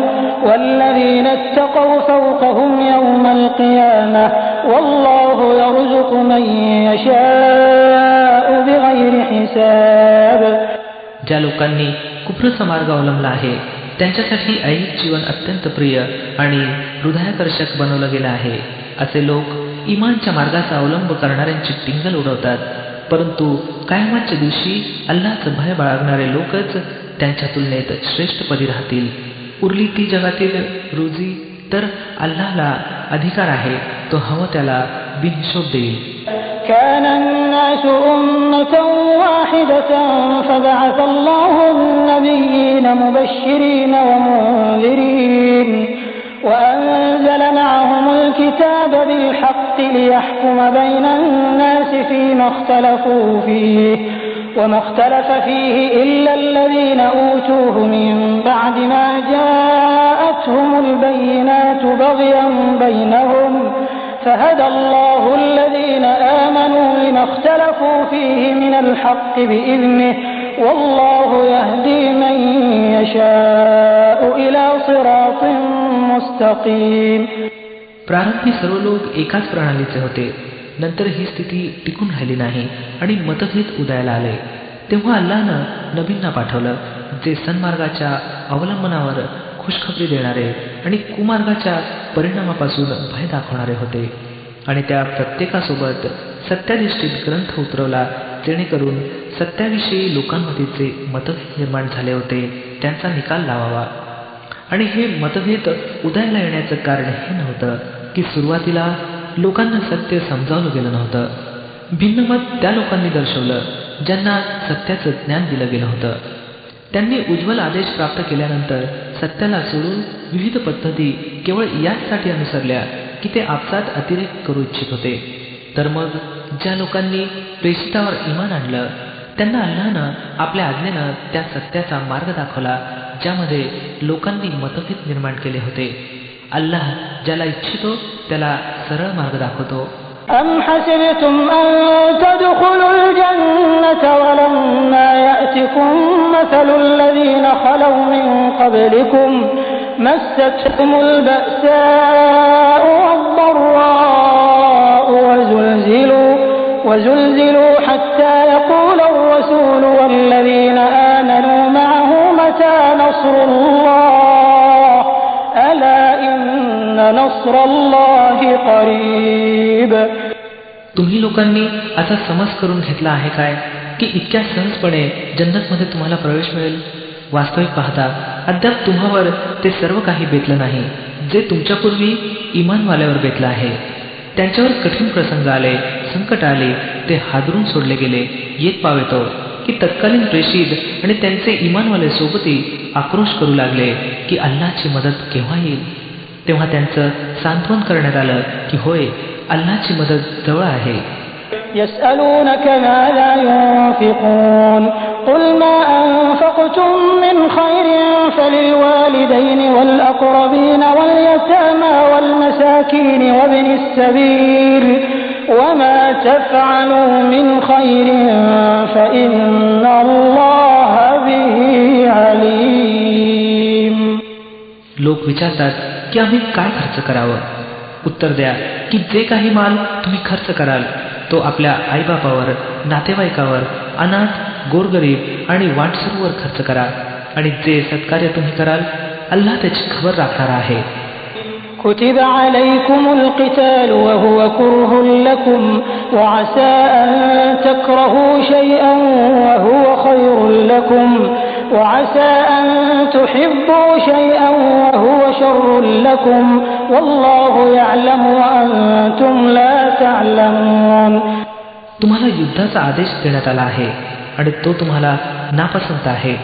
[SPEAKER 3] والذين اتقوا فوقهم يوم القيامة والله يرزق من يشاء بغير حساب.
[SPEAKER 2] ज्या लोकांनी कुफरचा मार्ग अवलंबला आहे त्यांच्यासाठी ऐहिक जीवन अत्यंत प्रिय आणि हृदयाकर्षक बनवलं गेलं आहे. असे लोक इमानच्या मार्गाचा अवलंब करणाऱ्यांची टिंगल उडवतात परंतु कयामतच्या दिवशी अल्लाहचं भय बाळगणारे लोकच त्यांच्या तुलनेत श्रेष्ठपदी राहतील. उरली ती जगातील रोजी तर अल्लाहला अधिकार आहे तो हवं त्याला बिनहिशोब देईल.
[SPEAKER 3] كان الناس أمة واحدة فبعث الله النبيين مبشرين ومنذرين وأنزل معهم الكتاب بالحق ليحكم بين الناس فيما اختلفوا فيه وما اختلف فيه إلا الذين أوتوه من بعد ما جاءتهم البينات بغيا بينهم فهدى الله الذين آمنوا لما اختلفوا فيه من الحق بإذنه والله يهدي من يشاء إلى صراط مستقيم.
[SPEAKER 2] प्रारंभी सर्व लोक एकाच प्रणालीचे होते. नंतर ही स्थिती टिकून राहिली नाही आणि मतभेद उदयाला आले. तेव्हा अल्लाहनं नबींना पाठवलं जे सन्मार्गाच्या अवलंबनावर खुशखबरी देणारे आणि कुमार्गाच्या परिणामापासून भय दाखवणारे होते आणि त्या प्रत्येकासोबत सत्याधिष्ठित ग्रंथ उतरवला जेणेकरून सत्याविषयी लोकांमध्ये जे मतभेद निर्माण झाले होते त्यांचा निकाल लावावा. आणि हे मतभेद उदयाला येण्याचं कारण हे नव्हतं की सुरुवातीला लोकांना सत्य समजावलं गेलं नव्हतं. भिन्न मत त्या लोकांनी दर्शवलं ज्यांना सत्याचं ज्ञान दिलं गेलं होतं. त्यांनी उज्ज्वल आदेश प्राप्त केल्यानंतर सत्याला सोडून विविध पद्धती केवळ याचसाठी अनुसरल्या की ते आपसात अतिरेक करू इच्छित होते. तर मग ज्या लोकांनी प्रेषितावर इमान आणलं त्यांना अल्लाहनं आपल्या आज्ञेनं त्या सत्याचा मार्ग दाखवला ज्यामध्ये लोकांनी मतभेद निर्माण केले होते. अल्लाह ज्याला इच्छितो त्याला सरळ मार्ग दाखवतो.
[SPEAKER 3] أم حسبتم أن تدخلوا الجنة ولما يأتكم مثل الذين خلوا من قبلكم مستهم البأساء والضراء وزلزلوا حتى يقول الرسول والذين آمنوا معه متى نصر الله ألا إن نصر الله قريب.
[SPEAKER 2] तुम्ही लोकांनी असा समज करून घेतला आहे काय की इतक्या सहजपणे जन्नतमध्ये तुम्हाला प्रवेश मिळेल? वास्तविक पाहता अद्याप तुम्हावर ते सर्व काही बेतलं नाही जे तुमच्यापूर्वी इमानवाल्यावर बेतलं आहे. त्यांच्यावर कठीण प्रसंग आले, संकट आले, ते हादरून सोडले गेले. येत पावेतो की तत्कालीन प्रेषित आणि त्यांचे इमानवाले सोबती आक्रोश करू लागले की अल्लाहची मदत केव्हा येईल. तेव्हा त्यांचं सांत्वन करण्यात आलं की होय अल्लाहची मदत जवळ आहे.
[SPEAKER 3] يسألونك ماذا ينفقون قل ما أنفقتم فعلتم من خير فللوالدين والأقربين واليتامى والمساكين وابن السبيل وما تفعلوا من خير فإن الله به عليم.
[SPEAKER 2] लोक विचारतात की आम्ही काय खर्च करावं. उत्तर द्या की जे काही माल तुम्ही खर्च कराल तो आपल्या आईबापावर, नातेवाईकावर, अनाथ, गोरगरीब आणि वाटसरूवर खर्च करा. आणि जे सत्कार्य तुम्ही कराल अल्लाह त्याची खबर राखणार आहे.
[SPEAKER 3] كتب عليكم القتال وهو كره لكم وعسى أن تكرهوا شيئا وهو خير لكم وعسى أن تحبوا شيئا وهو شر لكم والله يعلم وأنتم لا تعلمون.
[SPEAKER 2] तुम्हाला युद्धाचा आदेश देण्यात आला आहे आणि तो तुम्हाला नापसंत आहे.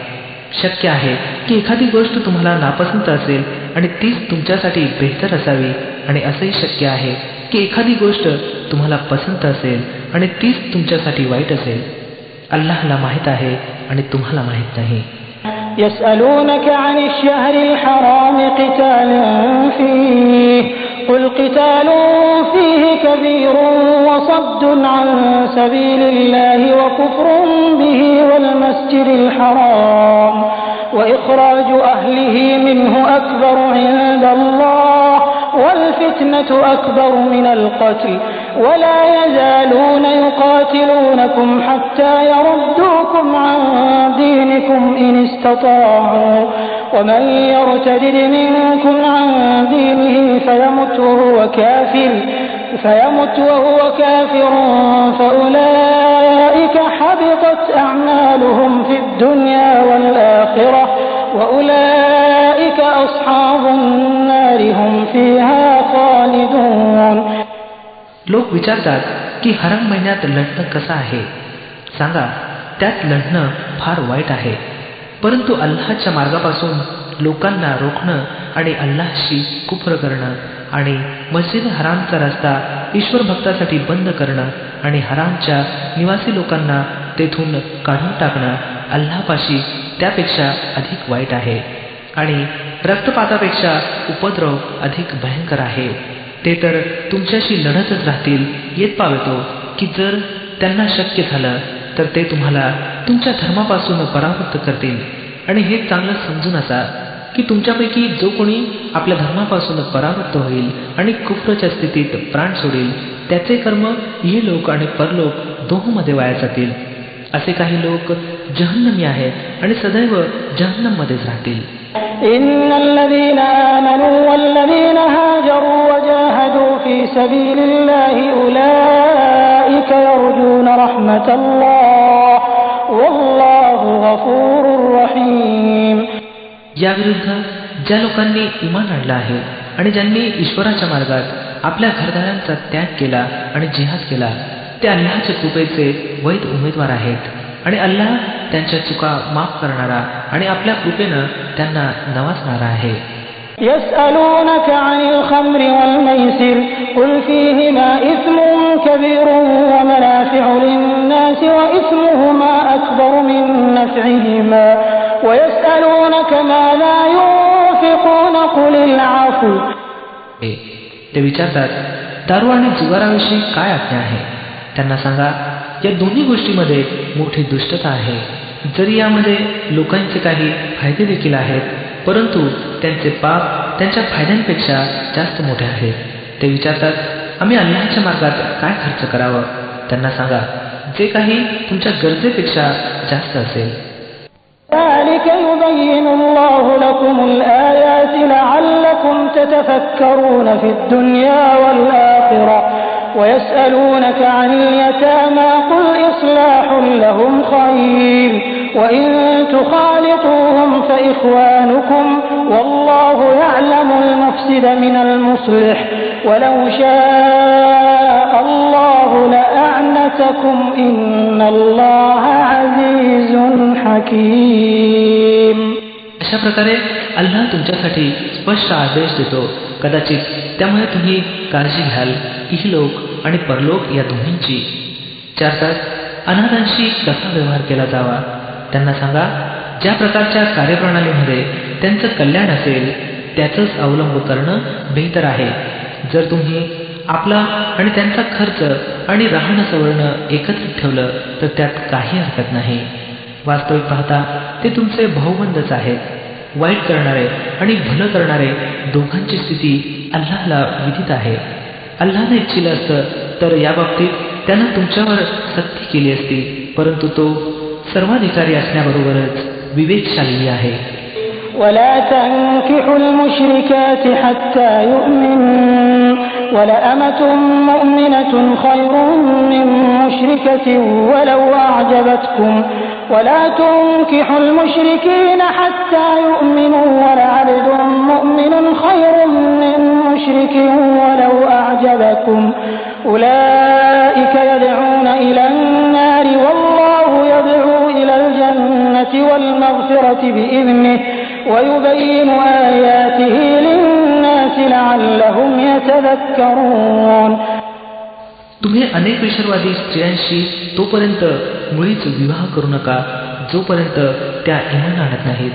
[SPEAKER 2] शक्य आहे की एखादी गोष्ट तुम्हाला नापसंत असेल आणि तीच तुमच्यासाठी बेहतर असावी, आणि असंही शक्य आहे की एखादी गोष्ट तुम्हाला पसंत असेल आणि तीच तुमच्यासाठी वाईट असेल. अल्लाहला माहीत आहे आणि तुम्हाला माहीत नाही.
[SPEAKER 3] يسألونك عن الشهر الحرام قتال فيه قل قتال فيه كبير وصد عن سبيل الله وكفر به والمسجد الحرام وإخراج أهله منه أكبر عند الله والفتنة أكبر من القتل ولا يزالون يقاتلونكم حتى يردوكم عن دينكم إن استطاعوا ومن يرتد منكم عن دينه فيمت وهو كافر فأولئك حبطت أعمالهم في الدنيا والآخرة وأولئك أصحاب النار هم فيها خالدون.
[SPEAKER 2] लोक विचारतात की हराम महिन्यात लढणं कसं आहे. सांगा, त्यात लढणं फार वाईट आहे, परंतु अल्लाहच्या मार्गापासून लोकांना रोखणं आणि अल्लाहशी कुफ्र करणं आणि मस्जिद हरामचा रस्ता ईश्वर भक्तासाठी बंद करणं आणि हरामच्या निवासी लोकांना तेथून काढून टाकणं अल्लाहपाशी त्यापेक्षा अधिक वाईट आहे. आणि रक्तपातापेक्षा उपद्रव अधिक भयंकर आहे. ते तर तुमच्याशी लढतच राहतील येत पावेतो की जर त्यांना शक्य झालं तर ते तुम्हाला तुमच्या धर्मापासून परावृत्त करतील. आणि हे चांगलं समजून असा की तुमच्यापैकी जो कोणी आपल्या धर्मापासून परावृत्त होईल आणि कुफ्रच्या स्थितीत प्राण सोडेल त्याचे कर्म इहलोक आणि परलोक दोहोंमध्ये वाया जातील. असे काही लोक जहन्नमी आहेत आणि सदैव जहन्नममध्येच राहतील.
[SPEAKER 3] إن الذين آمنوا والذين هاجروا وجاهدوا في سبيل الله أولئك يرجون رحمة الله والله غفور رحيم.
[SPEAKER 2] याविरुद्ध ज्या लोकांनी इमान आणलं आहे आणि ज्यांनी ईश्वराच्या मार्गात आपल्या घरदारांचा त्याग केला आणि जिहाद केला ते अल्लाहच्या कृपेचे वैध उमेदवार आहेत. आणि अल्लाह त्यांच्या चुका माफ करणारा आणि आपल्या कृपेनं त्यांना नवाजणारा आहे.
[SPEAKER 3] يسألونك عن الخمر والميسر قل فيهما إثم كبير ومنافع للناس وإثمهما أكبر من نفعهما ويسألونك ماذا ينفقون قل العفو.
[SPEAKER 2] ते विचारतात दारू आणि जुगाराविषयी काय आज्ञा आहे. त्यांना सांगा, या दोन्ही गोष्टीमध्ये मोठी दुष्टता आहे. जरी यामध्ये लोकांचे काही फायदे देखील आहेत, परंतु त्यांचे पाप त्यांच्या फायद्यांपेक्षा जास्त मोठे आहेत. ते विचारतात, आम्ही अल्लाहच्या मार्गात काय खर्च करावं. त्यांना सांगा, जे काही तुमच्या गरजेपेक्षा जास्त असेल.
[SPEAKER 3] ذلك يبين الله لكم الآيات لعلكم تتفكرون في الدنيا والآخرة ويسألونك عن اليتامى قل إصلاح لهم خير وإن تخالطوهم فإخوانكم والله يعلم المفسد من المصلح ولو شاء الله لأعنتكم إن الله عزيز حكيم.
[SPEAKER 2] अशा प्रकारे अल्लाह तुमच्यासाठी स्पष्ट आदेश देतो. कदाचित त्यामुळे तुम्ही काळजी घ्याल इहलोक आणि परलोक या दोन्हींची. चारतात, अनाथांशी कसा व्यवहार केला जावा. त्यांना सांगा, ज्या प्रकारच्या कार्यप्रणालीमध्ये त्यांचं कल्याण असेल त्याचंच अवलंब करणं बेहतर आहे. जर तुम्ही आपला आणि त्यांचा खर्च आणि राहणं सवरणं एकत्रित ठेवलं तर त्यात काही हरकत नाही. वास्तविक पाहता ते तुमचे भाऊबंदच आहेत. वाईट करणारे आणि भलं करणारे दोघांची स्थिती अल्लाहला विदित आहे. अल्लाहने इच्छिलं असतं तर याबाबतीत त्यानं तुमच्यावर सक्ती केली असती, परंतु तो सर्वाधिकारी असण्याबरोबरच विवेकशाली आहे.
[SPEAKER 3] ولا تنكحوا المشركات حتى يؤمنوا ولأمة مؤمنة خير من مشركة ولو أعجبتكم ولا تنكحوا المشركين حتى يؤمنوا ولعبد مؤمن خير من مشرك ولو أعجبكم أولئك يدعون إلى النار والله يدعو إلى الجنة والمغفرة بإذنه ويبين آياته للناس لعلهم يتذكرون.
[SPEAKER 2] तुम्ही अनेक विषयवादी स्त्रियांशी तोपर्यंत मुळीच विवाह करू नका जोपर्यंत त्या इमान आणत नाहीत.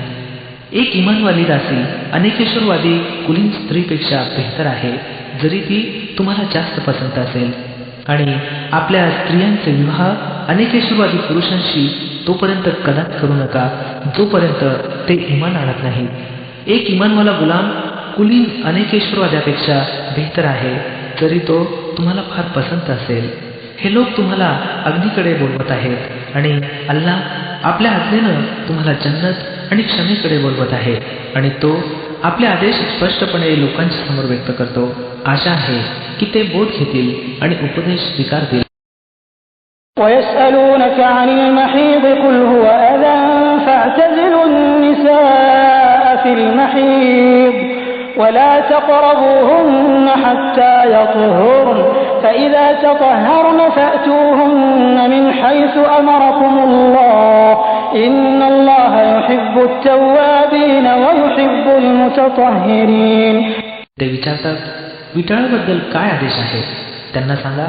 [SPEAKER 2] एक इमानवाली दासी अनेकेश्वरवादी कुलीन स्त्रीपेक्षा बेहतर आहे, जरी ती तुम्हाला जास्त पसंत असेल. आणि आपल्या स्त्रियांचे विवाह अनेकेश्वरवादी पुरुषांशी तोपर्यंत कदाच करू नका जोपर्यंत ते इमान आणत नाहीत. एक इमानवाला गुलाम कुलीन अनेकेश्वरवाद्यापेक्षा बेहतर आहे, जरी तो तुम्हाला फार पसंत असेल. हे लोक तुम्हाला अग्नीकडे बोलवत आहेत आणि अल्लाह आपल्या आज्ञेनं तुम्हाला जन्नत आणि क्षमेकडे बोलवत आहे. आणि तो आपले आदेश स्पष्टपणे लोकांच्या समोर व्यक्त करतो. आशा आहे की ते बोध घेतील आणि उपदेश स्वीकारतील.
[SPEAKER 3] ويسألونك عن المحيض قل هو أذى فاعتزلوا النساء في المحيض ولا تقربوهن حتى يطهرن فإذا تطهرن فأتوهن من حيث أمركم الله إن الله يحب التوابين ويحب المتطهرين.
[SPEAKER 2] ते विचारतात, विटाळाबद्दल काय आदेश आहे? त्यांना सांगा,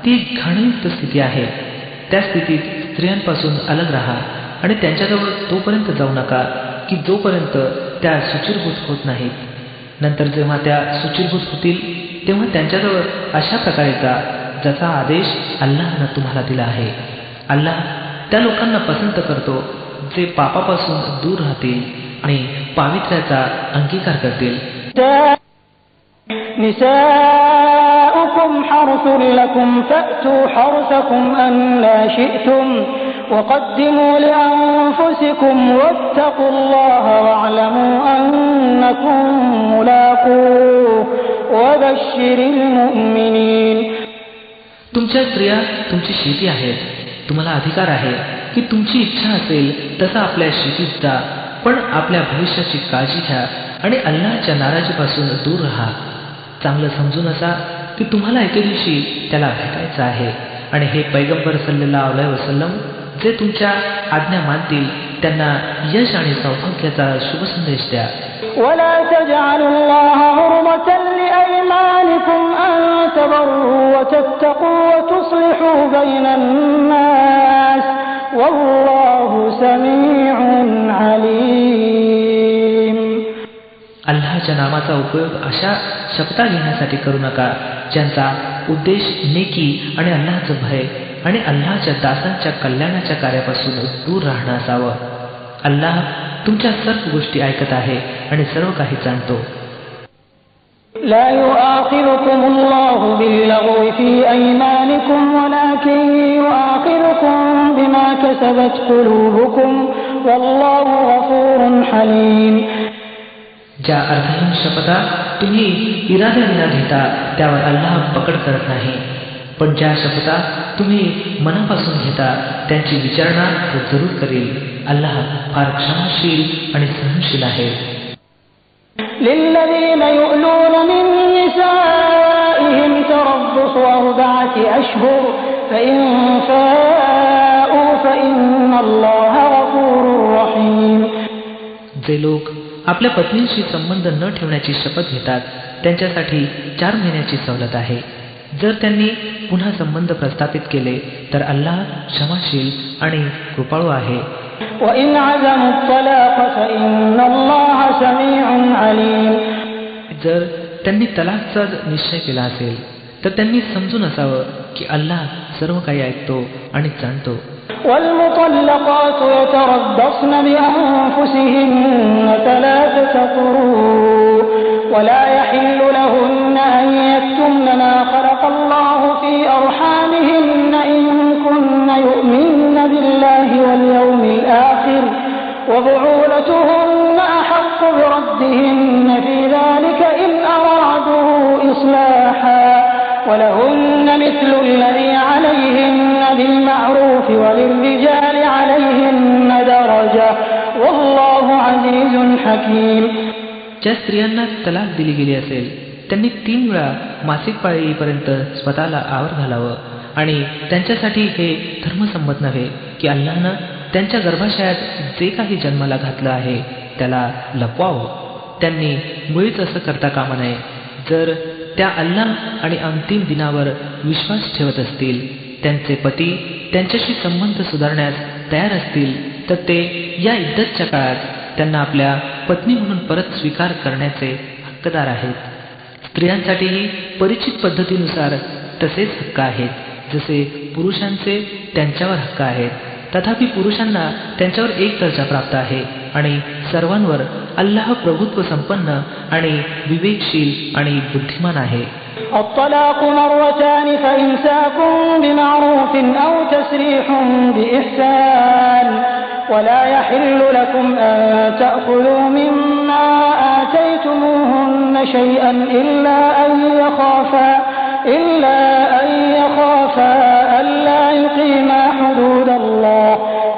[SPEAKER 2] ती घाणयुक्त स्थिती आहे. त्या स्थितीत स्त्रियांपासून अलग राहा आणि त्यांच्याजवळ तोपर्यंत जाऊ नका की जोपर्यंत त्या शुचिरभूत होत नाहीत. नंतर जेव्हा त्या शुचिरभूत होतील तेव्हा त्यांच्याजवळ अशा प्रकारे जा जसा आदेश अल्लाहनं तुम्हाला दिला आहे. अल्लाह त्या लोकांना पसंत करतो जे पापापासून दूर राहतील आणि पावित्र्याचा अंगीकार करतील.
[SPEAKER 3] نساؤكم حرث لكم فأتوا حرثكم أنى شئتم وقدموا لأنفسكم واتقوا الله واعلموا أنكم ملاقوه وبشر المؤمنين.
[SPEAKER 2] तुमच्या स्त्रिया तुमची शेती आहेत. तुम्हाला अधिकार आहे की तुमची इच्छा असेल तसा आपल्या शेतीत जा, पण आपल्या भविष्याची काळजी घ्या आणि अल्लाहच्या नाराजीपासून दूर राहा. चांगलं समजून असा की तुम्हाला एके दिवशी त्याला भेटायचं आहे. आणि हे पैगंबर सल्लल्लाहु अलैहि वसल्लम जे तुमच्या आज्ञा मानतील त्यांना यश आणि सौभाग्याचा शुभ संदेश द्या.
[SPEAKER 3] ولا تجعلوا الله عرضة لأيمانكم أن تبروا وتتقوا وتصلحوا بين الناس والله سميع عليم.
[SPEAKER 2] अल्लाहच्या नामाचा उपयोग अशा शपथा घेण्यासाठी करू नका ज्यांचा उद्देश नेकी आणि अल्लाहचं भय आणि अल्लाहच्या दासांच्या कल्याणाच्या कार्यापासून दूर राहणं असावं. अल्लाह तुमच्या सर्व गोष्टी ऐकत आहे आणि सर्व काही जाणतो.
[SPEAKER 3] لا يؤاخذكم الله باللغو في أيمانكم ولكن يؤاخذكم بما كسبت قلوبكم والله غفور حليم.
[SPEAKER 2] ज्या अर्थहीन शपथा तुम्ही इराद्याने न घेता त्यावर अल्लाह पकड करत नाही, पण ज्या शपथा तुम्ही मनापासून घेता त्यांची विचारणा तो जरूर करेल. अल्लाह फार क्षमाशील आणि सहनशील आहे.
[SPEAKER 3] للذين يؤلون من نسائهم تربص 4 أشهر فإن فاءوا فإن الله غفور رحيم.
[SPEAKER 2] जे लोक आपल्या पत्नीशी संबंध न ठेवण्याची शपथ घेतात त्यांच्यासाठी 4 महिन्याची सवलत आहे. जर त्यांनी पुन्हा संबंध प्रस्थापित केले तर अल्लाह क्षमाशील आणि कृपाळू आहे.
[SPEAKER 3] وإن عزموا الطلاق فإن الله سميع عليم.
[SPEAKER 2] जर त्यांनी तलाकचा निश्चय केला असेल तर त्यांनी समजून असावं की अल्लाह सर्व काही ऐकतो आणि जाणतो.
[SPEAKER 3] والمطلقات يتربصن بأنفسهن ثلاثة قروء ولا يحل لهن أن يكتمن ما خلق الله في أرحامهن إن كن يؤمن بالله واليوم الآخر وبعولتهن أحق بردهن في ذلك إن أرادوا إصلاحا ولهن مثل الذي عليهن بالمعروف وللرجال عليهن درجة والله عزيز حكيم.
[SPEAKER 2] ज्या स्त्रियांना तलाक दिली गेली असेल त्यांनी 3 वेळा मासिक पाळी येईपर्यंत स्वतःला आवर घालावं आणि त्यांच्यासाठी हे धर्मसंमत नव्हे की अल्लाहनं त्यांच्या गर्भाशयात जे काही जन्माला घातलं आहे त्याला लपवावं. त्यांनी मुळीच असं करता कामा नये. जर त्या अल्लाह आणि अंतिम दिनावर विश्वास ठेवत असतील, त्यांचे पती त्यांच्याशी संबंध सुधारण्यास तयार असतील तर ते या इद्दतच्या काळात त्यांना आपल्या पत्नी म्हणून परत स्वीकार करण्याचे हक्कदार आहेत. स्त्रियांसाठीही परिचित पद्धतीनुसार तसेच हक्क आहेत जसे पुरुषांचे त्यांच्यावर हक्क आहेत. तथापि पुरुषांना त्यांच्यावर एक दर्जा प्राप्त आहे आणि सर्वांवर अल्लाह प्रभुत्व संपन्न आणि विवेकशील आणि बुद्धिमान आहे.
[SPEAKER 3] الطلاق مرتان فإمساك بمعروف أو تسريح بإحسان ولا يحل لكم أن تأخذوا مما آتيتموهن شيئا إلا أن يخافا ألا يقيما حدود الله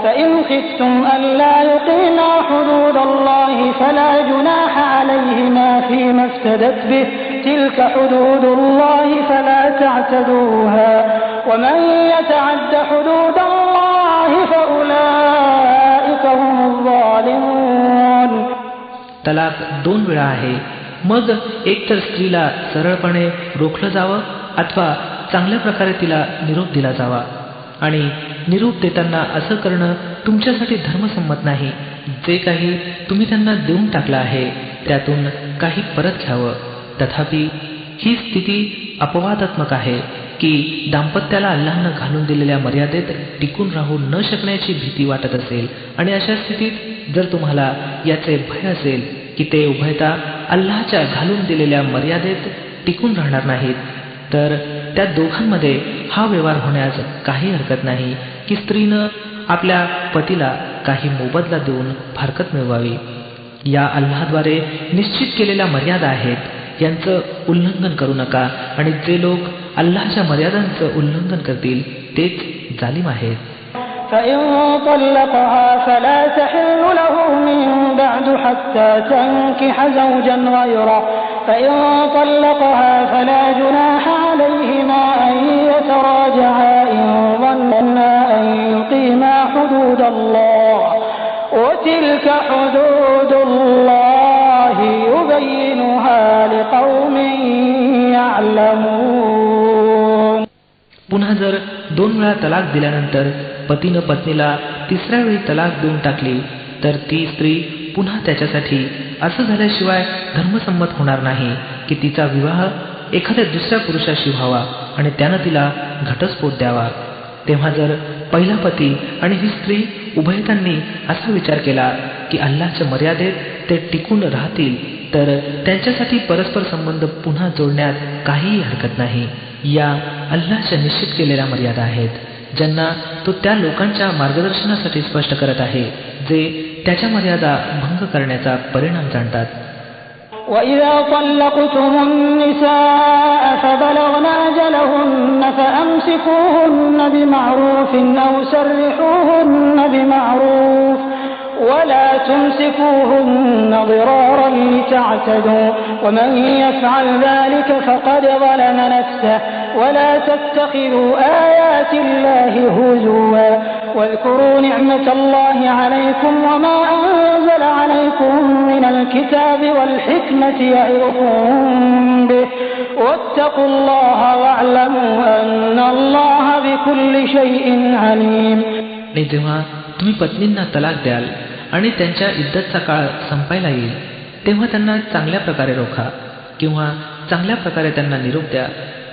[SPEAKER 3] فإن خفتم ألا يقيما حدود الله فلا جناح عليهما فيما افتدت به تلك حدود الله فلا تعتدوها ومن يتعد حدود الله فأولئك هم الظالمون.
[SPEAKER 2] तलाक 2 वेळा आहे. मग एकतर स्त्रीला सरळपणे रोखलं जावं अथवा चांगल्या प्रकारे तिला निरोप दिला जावा आणि निरोप देताना असं करणं तुमच्यासाठी धर्मसंमत नाही. जे काही तुम्ही त्यांना देऊन टाकलं आहे त्यातून काही परत घ्यावं. तथापि ही स्थिती अपवादात्मक आहे की दाम्पत्याला अल्लाहनं घालून दिलेल्या मर्यादेत टिकून राहू न शकण्याची भीती वाटत असेल आणि अशा स्थितीत जर तुम्हाला याचे भय असेल की ते उभयता अल्लाहच्या घालून दिलेल्या मर्यादेत टिकून राहणार नाहीत तर त्या दोघांमध्ये हा व्यवहार होण्यास काही हरकत नाही की स्त्रीनं आपल्या पतीला काही मोबदला देऊन फारकत मिळवावी. या अल्लाहद्वारे निश्चित केलेल्या मर्यादा आहेत यांचं उल्लंघन करू नका आणि जे लोक अल्लाहच्या मर्यादांचं उल्लंघन करतील तेच जालिम आहेत.
[SPEAKER 3] فإن طلقها فلا تحل له من بعد حتى تنكح زوجا غيره فإن طلقها فلا جناح عليهما أن يتراجعا إن ظنا أن يقيما حدود الله وتلك حدود الله يبينها لقوم يعلمون.
[SPEAKER 2] पुन्हा जर 2 वेळा तलाक दिल्यानंतर पतीनं पत्नीला 3ऱ्या वेळी तलाक देऊन टाकली तर ती स्त्री पुन्हा त्याच्यासाठी असं झाल्याशिवाय धर्मसंमत होणार नाही की तिचा विवाह एखाद्या दुसऱ्या पुरुषाशी व्हावा आणि त्यानं तिला घटस्फोट द्यावा. तेव्हा जर पहिला पती आणि ही स्त्री उभयतांनी असा विचार केला की अल्लाहच्या मर्यादेत ते टिकून राहतील तर त्यांच्यासाठी परस्पर संबंध पुन्हा जोडण्यात काहीही हरकत नाही. या अल्लाहच्या निश्चित केलेल्या मर्यादा आहेत ज्यांना तो त्या लोकांच्या मार्गदर्शनासाठी स्पष्ट करत आहे जे त्याच्या मर्यादा भंग करण्याचा परिणाम जाणतात.
[SPEAKER 3] وَإِذَا طَلَّقْتُمُ النِّسَاءَ فَبَلَغْنَ أَجَلَهُنَّ فَأَمْسِكُوهُنَّ بِمَعْرُوفٍ أَوْ سَرِّحُوهُنَّ بِمَعْرُوفٍ ولا تمسكوهن ضرارا لتعتدوا ومن يفعل ذلك فقد ظلم نفسه ولا تتخذوا آيات الله هزوا واذكروا نعمة الله عليكم وما أنزل عليكم من الكتاب والحكمة يعظكم به واتقوا الله واعلموا أن الله بكل شيء عليم.
[SPEAKER 2] जेव्हा तुम्ही पत्नींना तलाक द्याल आणि त्यांच्या इद्दतचा काळ संपायला येईल, तेव्हा त्यांना चांगल्या प्रकारे रोखा किंवा चांगल्या प्रकारे त्यांना निरोप द्या.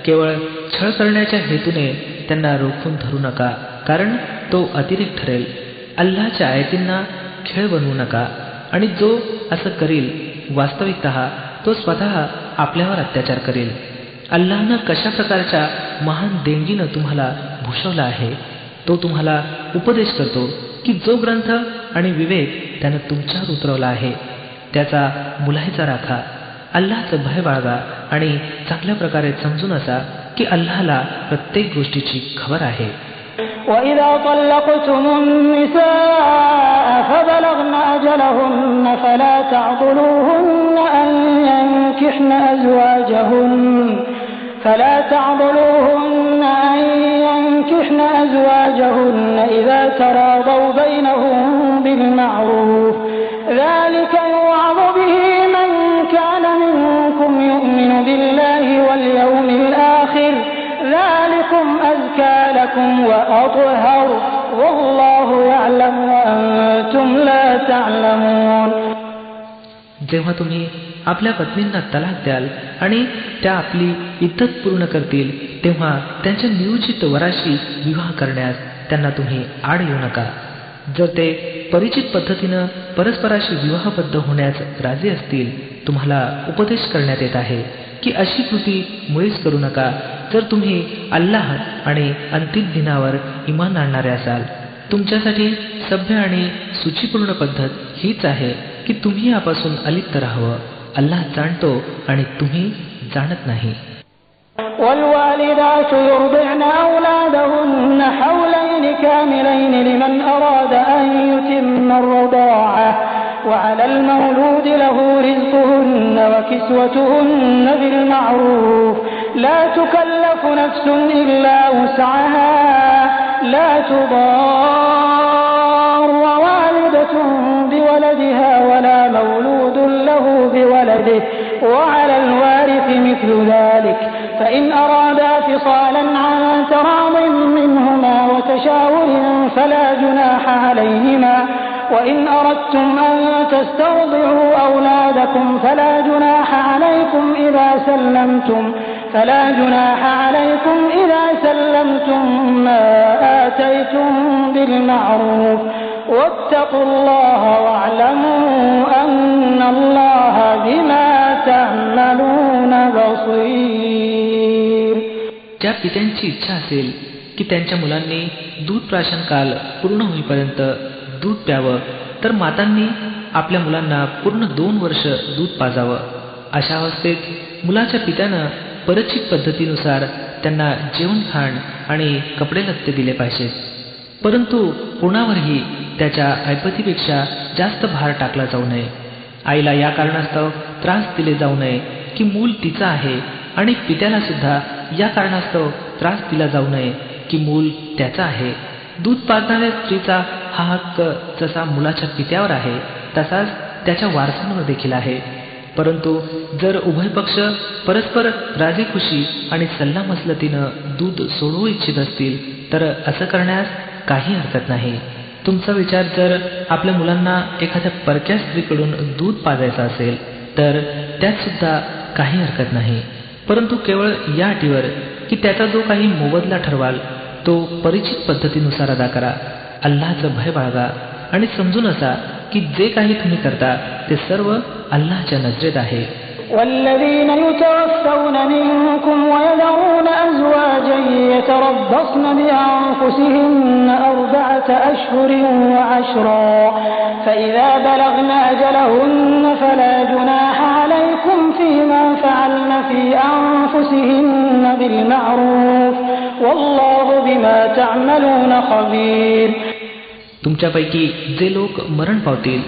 [SPEAKER 2] केवळ छळ करण्याच्या हेतूने त्यांना रोखून धरू नका, कारण तो अतिरेक ठरेल. अल्लाहच्या आयतींना खेळ बनवू नका, आणि जो असं करील वास्तविकतः तो स्वतः आपल्यावर अत्याचार करेल. अल्लाहनं कशा प्रकारच्या महान देणगीनं तुम्हाला भूषवला आहे तो तुम्हाला उपदेश करतो की जो ग्रंथ आणि विवेक त्यानं तुमच्यावर उतरवला आहे त्याचा मुलाहिजा राखा. अल्लाहचं भय बाळगा आणि चांगल्या प्रकारे समजून असा की अल्लाहला प्रत्येक गोष्टीची खबर आहे.
[SPEAKER 3] وَإِذَا طَلَّقْتُمُ النِّسَاءَ فَبَلَغْنَ أَجَلَهُنَّ فَلَا تَعْضُلُوهُنَّ أَن يَنكِحْنَ أَزْوَاجَهُنَّ إِذَا تَرَاضَوْا بَيْنَهُم بِالْمَعْرُوفِ ذَلِكَ يُوعَظُ بِهِ مَن كَانَ مِنكُمْ يُؤْمِنُ بِاللَّهِ وَالْيَوْمِ الْآخِرِ ذَلِكُمْ أَزْكَىٰ لَكُمْ وَأَطْهَرُ وَاللَّهُ يَعْلَمُ وَأَنتُمْ لَا تَعْلَمُونَ.
[SPEAKER 2] जेव्हा तुम्ही आपल्या पत्नींना तलाक द्याल आणि त्या आपली इद्दत पूर्ण करतील तेव्हा त्यांच्या नियोजित वराशी विवाह करण्यास त्यांना तुम्ही आड येऊ नका. जर ते परिचित पद्धतीनं परस्पराशी विवाहबद्ध होण्यास राजी असतील, तुम्हाला उपदेश करण्यात येत आहे की अशी कृती मुळीच करू नका जर तुम्ही अल्लाह आणि अंतिम दिनावर इमान आणणारे असाल. तुमच्यासाठी सभ्य आणि सूचीपूर्ण पद्धत हीच आहे की तुम्ही यापासून अलिप्त राहावं. अल्लाह जाणतो आणि तुम्ही जाणत नाही.
[SPEAKER 3] والوالدات يرضعن أولادهن حولين كاملين لمن أراد أن يتم الرضاعة وعلى المولود له رزقهن وكسوتهن بالمعروف لا تكلف نفس إلا وسعها لا تضار والدة بولدها ولا مولود له بولده وعلى الوارث مثل ذلك فإن أرادا فصالا عن تراض منهما وتشاور فلا جناح عليهما وإن أردتم أن تسترضعوا أولادكم فلا جناح عليكم إذا سلمتم ما آتيتم بالمعروف واتقوا الله واعلموا أن الله بما تعملون بصير.
[SPEAKER 2] ज्या पित्यांची इच्छा असेल की त्यांच्या मुलांनी दूध प्राशन काल पूर्ण होईपर्यंत दूध प्यावं तर मातांनी आपल्या मुलांना पूर्ण 2 वर्ष दूध पाजावं. अशा अवस्थेत मुलाच्या पित्यानं परिचित पद्धतीनुसार त्यांना जेवण खाण आणि कपडे लत्ते दिले पाहिजेत, परंतु कोणावरही त्याच्या ऐपतीपेक्षा जास्त भार टाकला जाऊ नये. आईला या कारणास्तव त्रास दिले जाऊ नये की मूल तिचं आहे आणि पित्याला सुद्धा या कारणास्तव त्रास दिला जाऊ नये की मूल त्याचा आहे. दूध पाजणाऱ्या स्त्रीचा हा हक्क जसा मुलाच्या पित्यावर आहे तसाच त्याच्या वारसांवर देखील आहे. परंतु जर उभय पक्ष परस्पर राजीखुशी आणि सल्लामसलतीनं दूध सोडवू इच्छित असतील तर असं करण्यास काही हरकत नाही. तुमचा विचार जर आपल्या मुलांना एखाद्या परक्या स्त्रीकडून दूध पाजायचं असेल तर त्यात सुद्धा काही हरकत नाही, परंतु केवळ या अटीवर की त्याचा जो काही मोबदला ठरवाल तो परिचित पद्धतीनुसार अदा करा. अल्लाहचं भय बाळगा आणि समजून असा की जे काही तुम्ही करता ते सर्व अल्लाहच्या नजरेत आहे.
[SPEAKER 3] والذين يتوفون منكم ويذرون أزواجا يتربصن بأنفسهن 4 أشهر وعشرا فإذا بلغن أجلهن فلا جناح عليكم فيما فعلن في أنفسهن بالمعروف والله بما تعملون خبير.
[SPEAKER 2] तुमच्यापैकी जे लोक मरण पावतील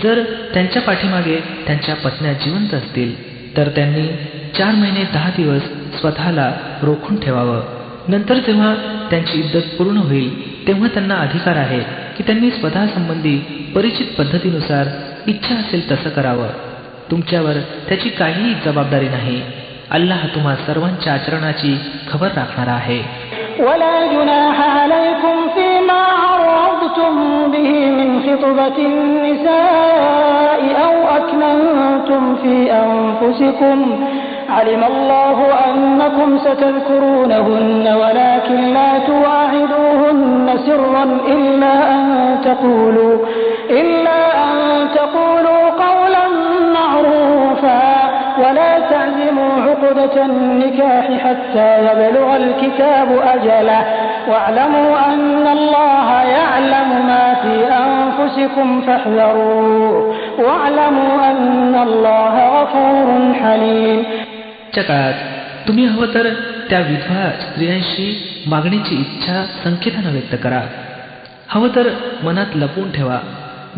[SPEAKER 2] जर त्यांच्या पाठीमागे त्यांच्या पत्न्या जिवंत असतील तर त्यांनी 4 महिने 10 दिवस स्वतःला रोखून ठेवावं. नंतर जेव्हा त्यांची इद्दत पूर्ण होईल तेव्हा त्यांना अधिकार आहे की त्यांनी स्वतःसंबंधी परिचित पद्धतीनुसार इच्छा असेल तसं करावं. तुमच्यावर त्याची काहीही जबाबदारी नाही. अल्लाह तुम्हा सर्वांच्या आचरणाची खबर राखणारा आहे.
[SPEAKER 3] ولا جناح عليكم فيما عرضتم تربصتم به من خطبة النساء أو أكننتم في أنفسكم علم الله أنكم ستذكرونهن ولكن لا تواعدوهن سرا إلا أن تقولوا قولا معروفا ولا تعزموا عقدة النكاح حتى يبلغ الكتاب أجله واعلموا أن الله يعلم ما في أنفسكم فاحذروه واعلموا أن الله غفور حليم.
[SPEAKER 2] च्या काळात तुम्ही हवं तर त्या विधवा स्त्रियांशी मागणीची इच्छा संकेतानं व्यक्त करा. हवं तर मनात लपवून ठेवा.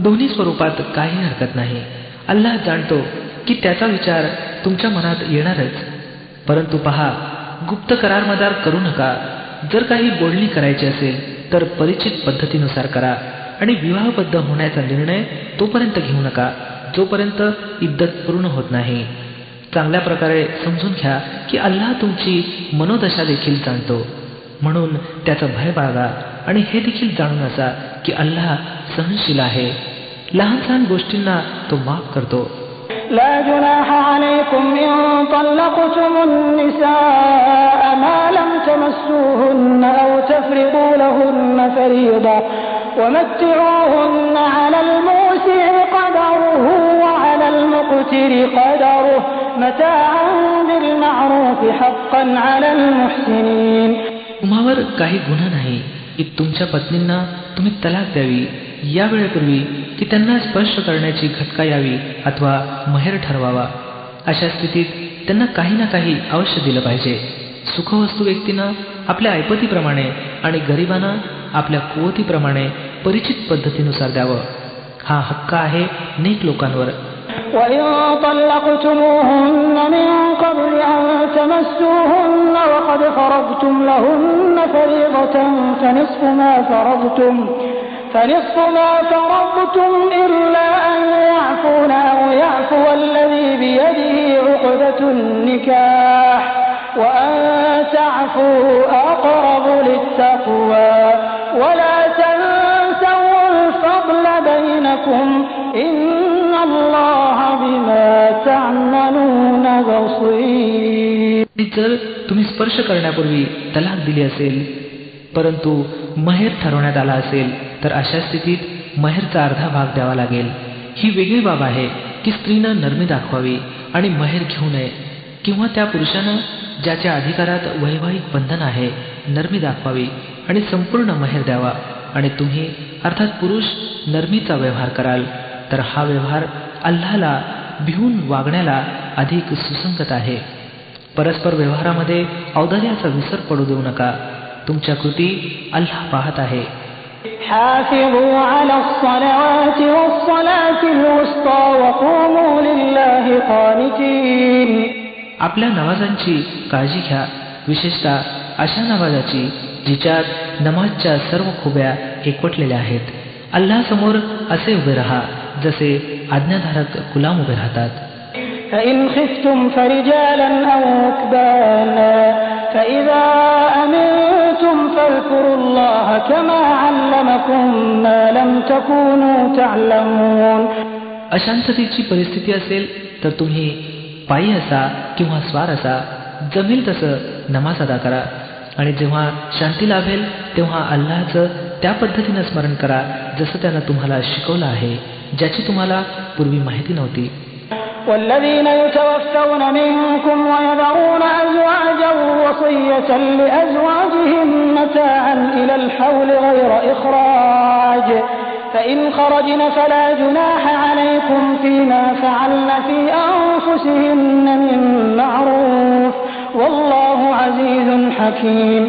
[SPEAKER 2] दोन्ही स्वरूपात काही हरकत नाही. अल्लाह जाणतो की त्याचा विचार तुमच्या मनात येणारच. परंतु पहा, गुप्त करारमदार करू नका. जर काही बोलणी करायची असेल तर परिचित पद्धतीनुसार करा आणि विवाहबद्ध होण्याचा निर्णय तोपर्यंत घेऊ नका जोपर्यंत इद्दत पूर्ण होत नाही. चांगल्या प्रकारे समजून घ्या की अल्लाह तुमची मनोदशा देखील जाणतो. म्हणून त्याचा भय बाळगा आणि हे देखील जाणून असा की अल्लाह सहनशील आहे. लहान सहान गोष्टींना तो माफ करतो.
[SPEAKER 3] لا جناح عليكم إن طلقتم النساء ما لم تمسوهن أو تفرضوا لهن فريضة ومتعوهن على الموسع قدره وعلى المقتر قدره متاعا بالمعروف حقا على المحسنين.
[SPEAKER 2] तुम्हावर काही गुन्हा नाही की तुमच्या पत्नींना तुम्ही तलाक द्यावी या वेळेपूर्वी की त्यांना स्पर्श करण्याची घटका यावी अथवा महेर ठरवावा. अशा स्थितीत त्यांना काही ना काही अवश्य दिलं पाहिजे. सुखवस्तू व्यक्तीनं आपल्या ऐपतीप्रमाणे आणि गरिबांना आपल्या कुवतीप्रमाणे परिचित पद्धतीनुसार द्यावं. हा हक्क आहे नेक लोकांवर.
[SPEAKER 3] وإن طلقتموهن من قبل أن تمسوهن وقد فرضتم لهن فريضة فنصف ما فرضتم إلا أن يعفون أو يعفو الذي بيده عقدة النكاح وأن تعفوا أقرب للتقوى ولا تنسوا الفضل بينكم إن الله بما تعملون بصير.
[SPEAKER 2] जर तुम्ही स्पर्श करण्यापूर्वी तलाक दिली असेल परंतु महेर ठरवण्यात आला असेल तर अशा स्थितीत महेरचा अर्धा भाग द्यावा लागेल. ही वेगळी बाब आहे की स्त्रीनं नरमी दाखवावी आणि महेर घेऊ नये किंवा त्या पुरुषानं ज्याच्या अधिकारात वैवाहिक बंधन आहे नरमी दाखवावी आणि संपूर्ण महेर द्यावा. आणि तुम्ही अर्थात पुरुष नरमीचा व्यवहार कराल तर हा व्यवहार अल्लाहला भिवून वागण्याला अधिक सुसंगत आहे. परस्पर व्यवहारामध्ये औदार्याचा विसर पडू देऊ नका. तुमच्या कृती अल्लाह पाहत आहे.
[SPEAKER 3] حافظوا على الصلوات والصلاة الوسطى وقوموا لله قانتين.
[SPEAKER 2] आपल्या नमाजांची काळजी घ्या, विशेषतः अशा नमाजाची जिच्यात नमाजच्या सर्व खुब्या एकवटलेल्या आहेत. अल्लाह समोर असे उभे राहा जसे आज्ञाधारक गुलाम उभे राहतात.
[SPEAKER 3] فإن خفتم فرجالا أو ركبانا فإذا أمنتم فاذكروا الله كما علمكم ما لم تكونوا تعلمون.
[SPEAKER 2] अशांततेची परिस्थिती असेल तर तुम्ही पायी असा किंवा स्वार असा जमेल तसं नमाज अदा करा आणि जेव्हा शांती लाभेल तेव्हा अल्लाहचं त्या पद्धतीनं स्मरण करा जसं त्यानं तुम्हाला शिकवलं आहे ज्याची तुम्हाला पूर्वी माहिती नव्हती.
[SPEAKER 3] والذين يتوفون منكم ويذرون أزواجا وصية لأزواجهم متاعا إلى الحول غير إخراج فإن خرجن فلا جناح عليكم فيما فعلن في أنفسهن من معروف والله عزيز حكيم.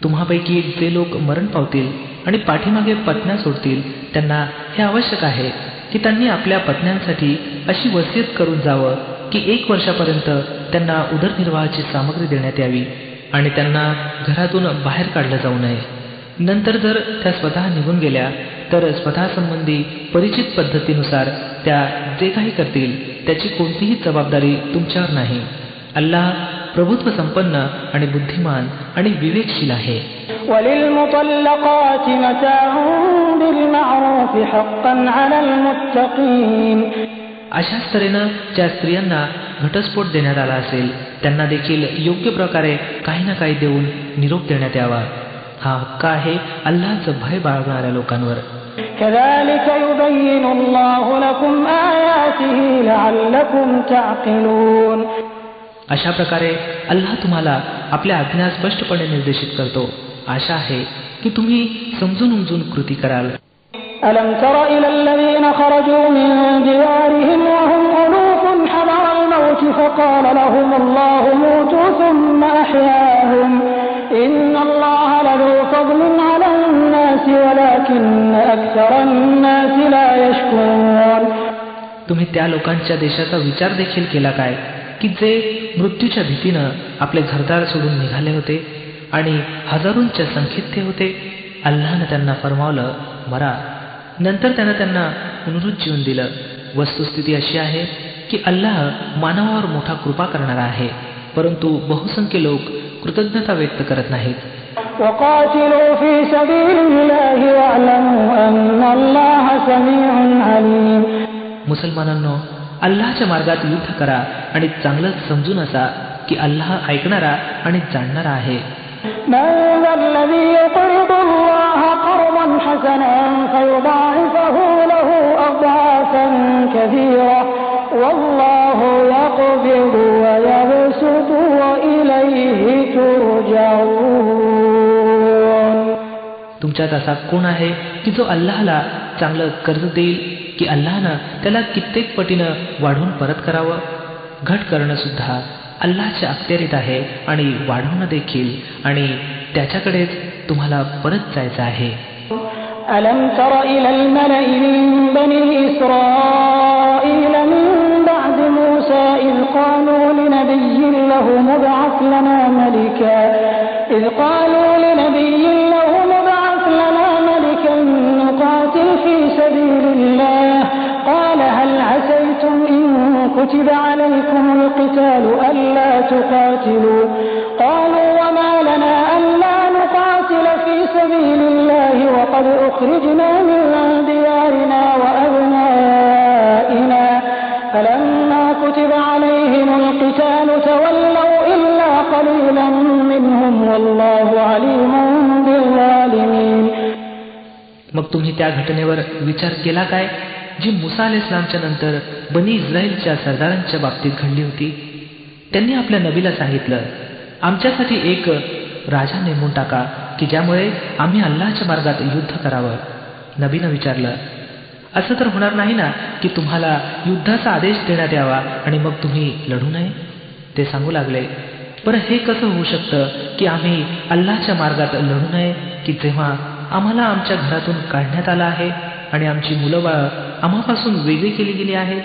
[SPEAKER 2] तुम्हापैकी जे लोक मरण पावतील आणि पाठीमागे पत्न्या सोडतील त्यांना हे आवश्यक आहे की त्यांनी आपल्या पत्न्यांसाठी अशी वसियत करून जावं की 1 वर्षापर्यंत त्यांना उदरनिर्वाहाची सामग्री देण्यात यावी आणि त्यांना घरातून बाहेर काढलं जाऊ नये. नंतर जर त्या स्वतः निघून गेल्या तर स्वतःसंबंधी परिचित पद्धतीनुसार त्या जे काही करतील त्याची कोणतीही जबाबदारी तुमच्यावर नाही. अल्लाह प्रभुत्व संपन्न आणि बुद्धिमान आणि विवेकशील आहे.
[SPEAKER 3] وَلِلْمُطَلَّقَاتِ مَتَاعٌ بِالْمَعْرُوفِ حَقًّا عَلَى الْمُتَّقِينَ.
[SPEAKER 2] अशाच तऱ्हेनं ज्या स्त्रियांना घटस्फोट देण्यात आला असेल त्यांना देखील योग्य प्रकारे काही ना काही देऊन निरोप देण्यात यावा. हा हक्क आहे अल्लाहचं भय बाळगणाऱ्या लोकांवर.
[SPEAKER 3] كَذَلِكَ يُبَيِّنُ اللَّهُ لَكُمْ آيَاتِهِ لَعَلَّكُمْ تَعْقِلُونَ.
[SPEAKER 2] अशा प्रकारे अल्लाह तुम्हाला आपल्या आज्ञा स्पष्टपणे निर्देशित करतो. आशा आहे की तुम्ही समजून उमजून कृती कराल.
[SPEAKER 3] أَلَمْ تَرَ إِلَى الَّذِينَ خَرَجُوا مِنْ دِيَارِهِمْ وَهُمْ أُلُوفٌ حَذَرَ الْمَوْتِ فَقَالَ لَهُمُ اللَّهُ مُوتُوا ثُمَّ أَحْيَاهُمْ إِنَّ اللَّهَ لَذُو فَضْلٍ عَلَى النَّاسِ وَلَكِنَّ أَكْثَرَ النَّاسِ لَا يَشْكُرُونَ.
[SPEAKER 2] तुम्ही त्या लोकांच्या देशाचा विचार देखील केला काय की जे मृत्यूच्या भीतीनं आपले घरदार सोडून निघाले होते आणि हजारोंच्या संख्येत ते होते. अल्लाहनं त्यांना फरमावलं, मरा. नंतर त्यानं त्यांना पुनरुज्जीवन दिलं. वस्तुस्थिती अशी आहे की अल्लाह मानवावर मोठा कृपा करणारा आहे, परंतु बहुसंख्य लोक कृतज्ञता व्यक्त करत नाहीत.
[SPEAKER 3] وَقَاتِلُوا فِي سَبِيلِ اللَّهِ وَاعْلَمُوا أَنَّ اللَّهَ سَمِيعٌ عَلِيمٌ.
[SPEAKER 2] मुसलमानांनो, अल्लाहच्या मार्गात युद्ध करा आणि चांगलंच समजून असा की अल्लाह ऐकणारा आणि जाणणारा आहे.
[SPEAKER 3] مَنْ ذَا الَّذِي يُقْرِضُ اللَّهَ قَرْضًا حَسَنًا فَيُضَاعِفَهُ لَهُ أَضْعَافًا كَثِيرَةً وَاللَّهُ يَقْبِضُ وَيَبْسُطُ وَإِلَيْهِ تُرْجَعُونَ.
[SPEAKER 2] तुमच्यात असा कोण आहे की जो अल्लाहला चांगलं कर्ज देईल की अल्लाहनं त्याला कित्येक पटीनं वाढवून परत करावं? घट करणं सुद्धा अल्लाहच्या अखत्यारीत आहे आणि वाढवणं देखील, आणि त्याच्याकडेच तुम्हाला परत जायचं आहे.
[SPEAKER 3] أَلَمْ تَرَ إِلَى الْمَلَإِ مِنْ بَنِي إِسْرَائِيلَ مِنْ بَعْدِ مُوسَى إِذْ قَالُوا لِنَبِيٍّ لَهُ مُبْعَثْ لَنَا مَلِكًا نُقَاتِلْ فِي سَبِيلِ اللَّهِ قَالَ هَلْ عَسَيْتُمْ إِنْ كُتِبَ عَلَيْكُمُ الْقِتَالُ أَلَّا تُقَاتِلُوا قَالُوا وَمَا لَنَا أَلَّا نُقَاتِلَ فِي سَبِيلِ اللَّهِ وَقَدْ أُخْرِجْنَا مِنْ دِيَارِنَا وَأَبْنَائِنَا فَلَمَّا كُتِبَ عَلَيْهِمُ الْقِتَالُ تَوَلَّوْا إِلَّا قَلِيلًا مِنْهُمْ وَاللَّهُ عَلِيمٌ بِالظَّالِمِينَ.
[SPEAKER 2] मग तुम्ही त्या घटनेवर विचार केला काय जी मुसा अलैहिस्सलामच्या नंतर बनी इस्रायलच्या सरदारांच्या बाबतीत घडली होती? त्यांनी आपल्या नबीला सांगितलं, आमच्यासाठी एक राजा नेमून टाका की ज्यामुळे आम्ही अल्लाहच्या मार्गात युद्ध करावं. नबीनं विचारलं, असं तर होणार नाही ना की तुम्हाला युद्धाचा आदेश देण्यात यावा आणि मग तुम्ही लढू नये? ते सांगू लागले, बरं हे कसं होऊ शकतं की आम्ही अल्लाहच्या मार्गात लढू नये की जेव्हा आम्हाला आमच्या घरातून काढण्यात आलं आहे आणि आमची मुलं बाळं आम्हापासून वेगळी केली गेली आहेत?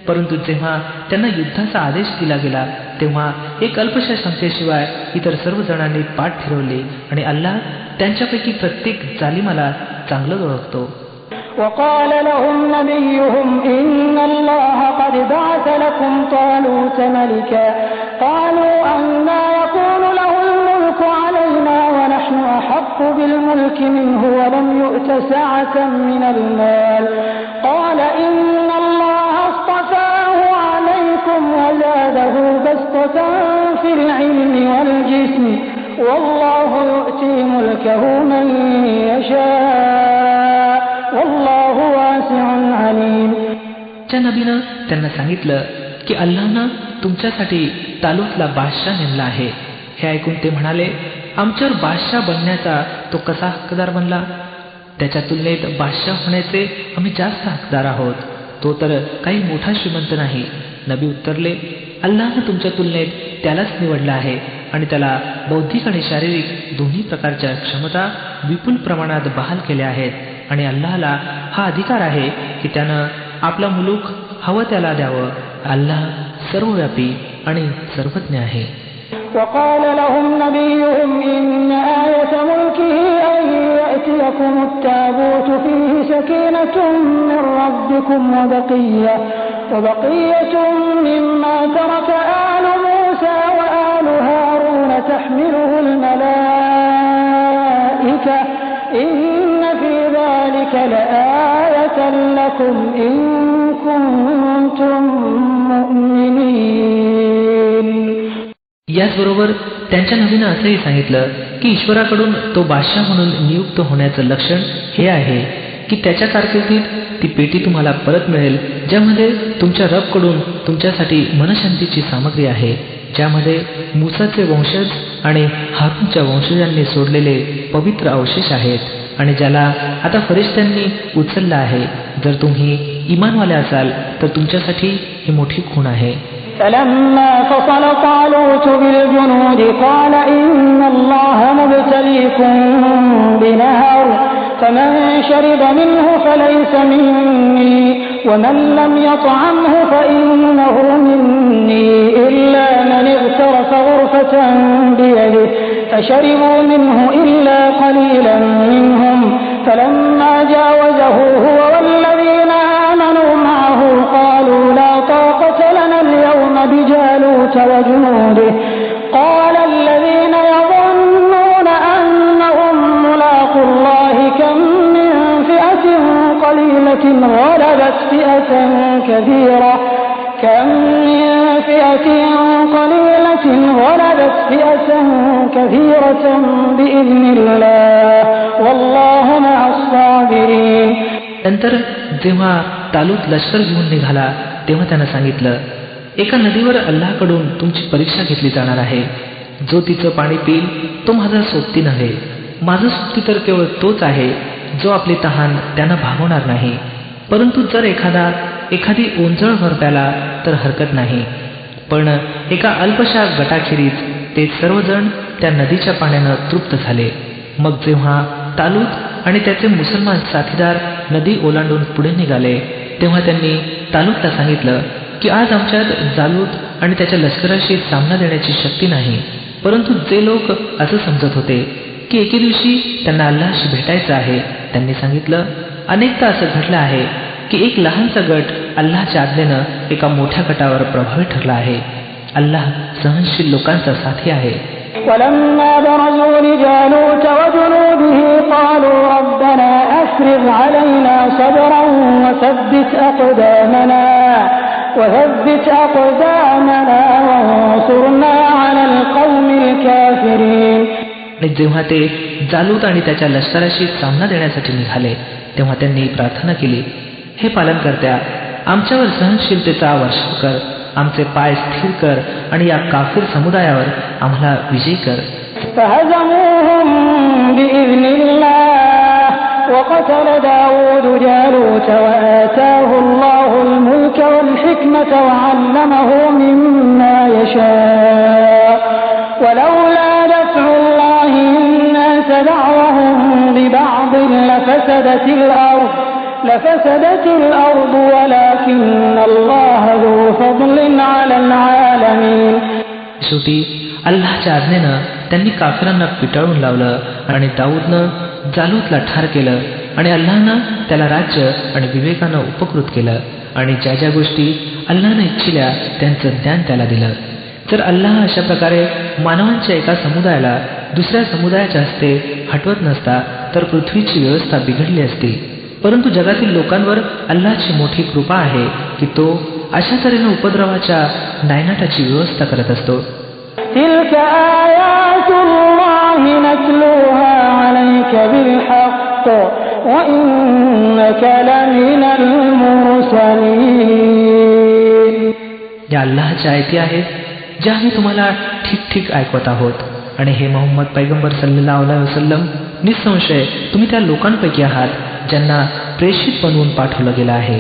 [SPEAKER 2] परंतु जेव्हा त्यांना युद्धाचा आदेश दिला गेला तेव्हा एक अल्पशा संख्येशिवाय इतर सर्व जणांनी पाठ फिरवली आणि अल्लाह त्यांच्यापैकी प्रत्येक जालिमाला चांगलं ओळखतो.
[SPEAKER 3] وقال لهم نبيهم إن الله قد بعث لكم طالوت ملكا قالوا أنى يكون له الملك علينا ونحن أحق بالملك منه ولم يؤت سعة من المال قال إن الله اصطفاه عليكم وزاده بسطة في العلم والجسم والله يؤتي ملكه من يشاء والله واسع عليم.
[SPEAKER 2] च्या नबीनं त्यांना सांगितलं की अल्लाहनं तुमच्यासाठी तालूतला बादशाह नेमला आहे. हे ऐकून ते म्हणाले, आमच्यावर बादशाह बनण्याचा तो कसा हक्कदार बनला? त्याच्या तुलनेत बादशाह होण्याचे आम्ही जास्त हकदार आहोत. तो तर काही मोठा श्रीमंत नाही. नबी उत्तरले, अल्लाहनं तुमच्या तुलनेत त्यालाच निवडलं आहे आणि त्याला बौद्धिक आणि शारीरिक दोन्ही प्रकारच्या क्षमता विपुल प्रमाणात बहाल केल्या आहेत आणि अल्लाहला हा अधिकार आहे की त्यानं आपला मुलूक हवं त्याला द्यावं. अल्लाह सर्वव्यापी आणि सर्वज्ञ आहे.
[SPEAKER 3] وقال لهم نبيهم إن آية ملكه أن يأتيكم التابوت فيه سكينة من ربكم وبقية مما ترك آل موسى وآل تحمله الملائكة إن في ذلك لآية لكم إن كنتم مؤمنين.
[SPEAKER 2] याचबरोबर त्यांच्या नबीनं असंही सांगितलं की ईश्वराकडून तो बादशाह म्हणून नियुक्त होण्याचं लक्षण हे आहे की त्याच्या कारकिर्दीत ती पेटी तुम्हाला परत मिळेल ज्यामध्ये तुमच्या रबकडून तुमच्यासाठी मनशांतीची सामग्री आहे, ज्यामध्ये मूसाचे वंशज आणि हारूनच्या वंशजांनी सोडलेले पवित्र अवशेष आहेत आणि ज्याला आता फरिश्त्यांनी उचललं आहे. जर तुम्ही इमानवाले असाल तर तुमच्यासाठी ही मोठी खूण आहे.
[SPEAKER 3] فلما فصل طالوت بالجنود قال إن الله مبتليكم بنهر فمن شرب منه فليس مني ومن لم يطعمه فإنه مني إلا من اغترف غرفة بيده فشربوا منه إلا قليلا منهم فلما جاوزه هو والذين آمنوا معه قالوا لا طاقة لنا اليوم بجالوت وجنوده قال الذين يظنون أنهم ملاقو الله كم من فئة قليلة غلبت فئة كثيرة بإذن الله والله مع الصابرين.
[SPEAKER 2] नंतर जेव्हा तालूत लष्कर घेऊन निघाला तेव्हा त्यानं सांगितलं, एका नदीवर अल्लाहकडून तुमची परीक्षा घेतली जाणार आहे. जो तिचं पाणी पिईल तो माझा सोबती नव्हे, माझं सोबती तर केवळ तोच आहे जो आपली तहान त्यानं भागवणार नाही. परंतु जर एखादी ओंजळ भर प्याला तर हरकत नाही. पण एका अल्पशा गटाखेरीज ते सर्वजण त्या नदीच्या पाण्यानं तृप्त झाले. मग जेव्हा तालूत आणि त्याचे मुसलमान साथीदार नदी ओलांडून पुढे निघाले तेव्हा त्यांनी तालूतला सांगितलं की आज आमच्यात जालूत आणि त्याच्या लष्कराशी सामना देण्याची शक्ती नाही. परंतु जे लोक असं समजत होते की एके दिवशी त्यांना अल्लाहशी भेटायचं आहे, त्यांनी सांगितलं, अनेकदा असं घडलं आहे की एक लहानसा गट अल्लाहच्या आज्ञेनं एका मोठ्या गटावर प्रभावी ठरला आहे. अल्लाह सहनशील लोकांचा साथी आहे.
[SPEAKER 3] ولما برزوا لجالوت وجنوده قالوا ربنا أفرغ علينا صبرا وثبت أقدامنا وانصرنا على القوم الكافرين.
[SPEAKER 2] जेव्हा ते जालूत आणि त्याच्या लष्कराशी सामना देण्यासाठी निघाले तेव्हा त्यांनी प्रार्थना केली, हे पालनकर्त्या, आमच्यावर सहनशीलतेचा वर्षाव कर, आमचे पाय स्थिर कर आणि या काफिर समुदायावर आम्हाला विजयी कर.
[SPEAKER 3] فهزموهم بإذن الله وقتل داود جالوت وآتاه الله الملك والحكمة وعلمه مما يشاء ولولا دفع الله الناس بعضهم ببعض لفسدت الأرض ولكن الله ذو فضل على العالمين.
[SPEAKER 2] शेवटी अल्लाहच्या आज्ञेनं त्यांनी काफिरांना पिटाळून लावलं आणि दाऊदनं जालूतला ठार केलं आणि अल्लाहनं त्याला राज्य आणि विवेकानं उपकृत केलं आणि ज्या ज्या गोष्टी अल्लाहनं इच्छिल्या त्यांचं ज्ञान त्याला दिलं. जर अल्लाह अशा प्रकारे मानवांच्या एका समुदायाला दुसऱ्या समुदायाच्या हस्ते हटवत नसता तर पृथ्वीची व्यवस्था बिघडली असती. परंतु जगातील लोकांवर अल्लाहची मोठी कृपा आहे की तो अशा तऱ्हेनं उपद्रवाच्या नायनाटाची व्यवस्था करत असतो.
[SPEAKER 3] تلك آيات الله نتلوها عليك بالحق وإنك لمن المرسلين.
[SPEAKER 2] या अल्लाहच्या आयती आहेत ज्या आम्ही तुम्हाला ठीक ठीक ऐकवत आहोत आणि हे मोहम्मद पैगंबर सल्लल्लाहु अलैहि वसल्लम, निसंशय तुम्ही त्या लोकांपैकी आहात ज्यांना प्रेषित बनवून पाठवलं गेलं आहे.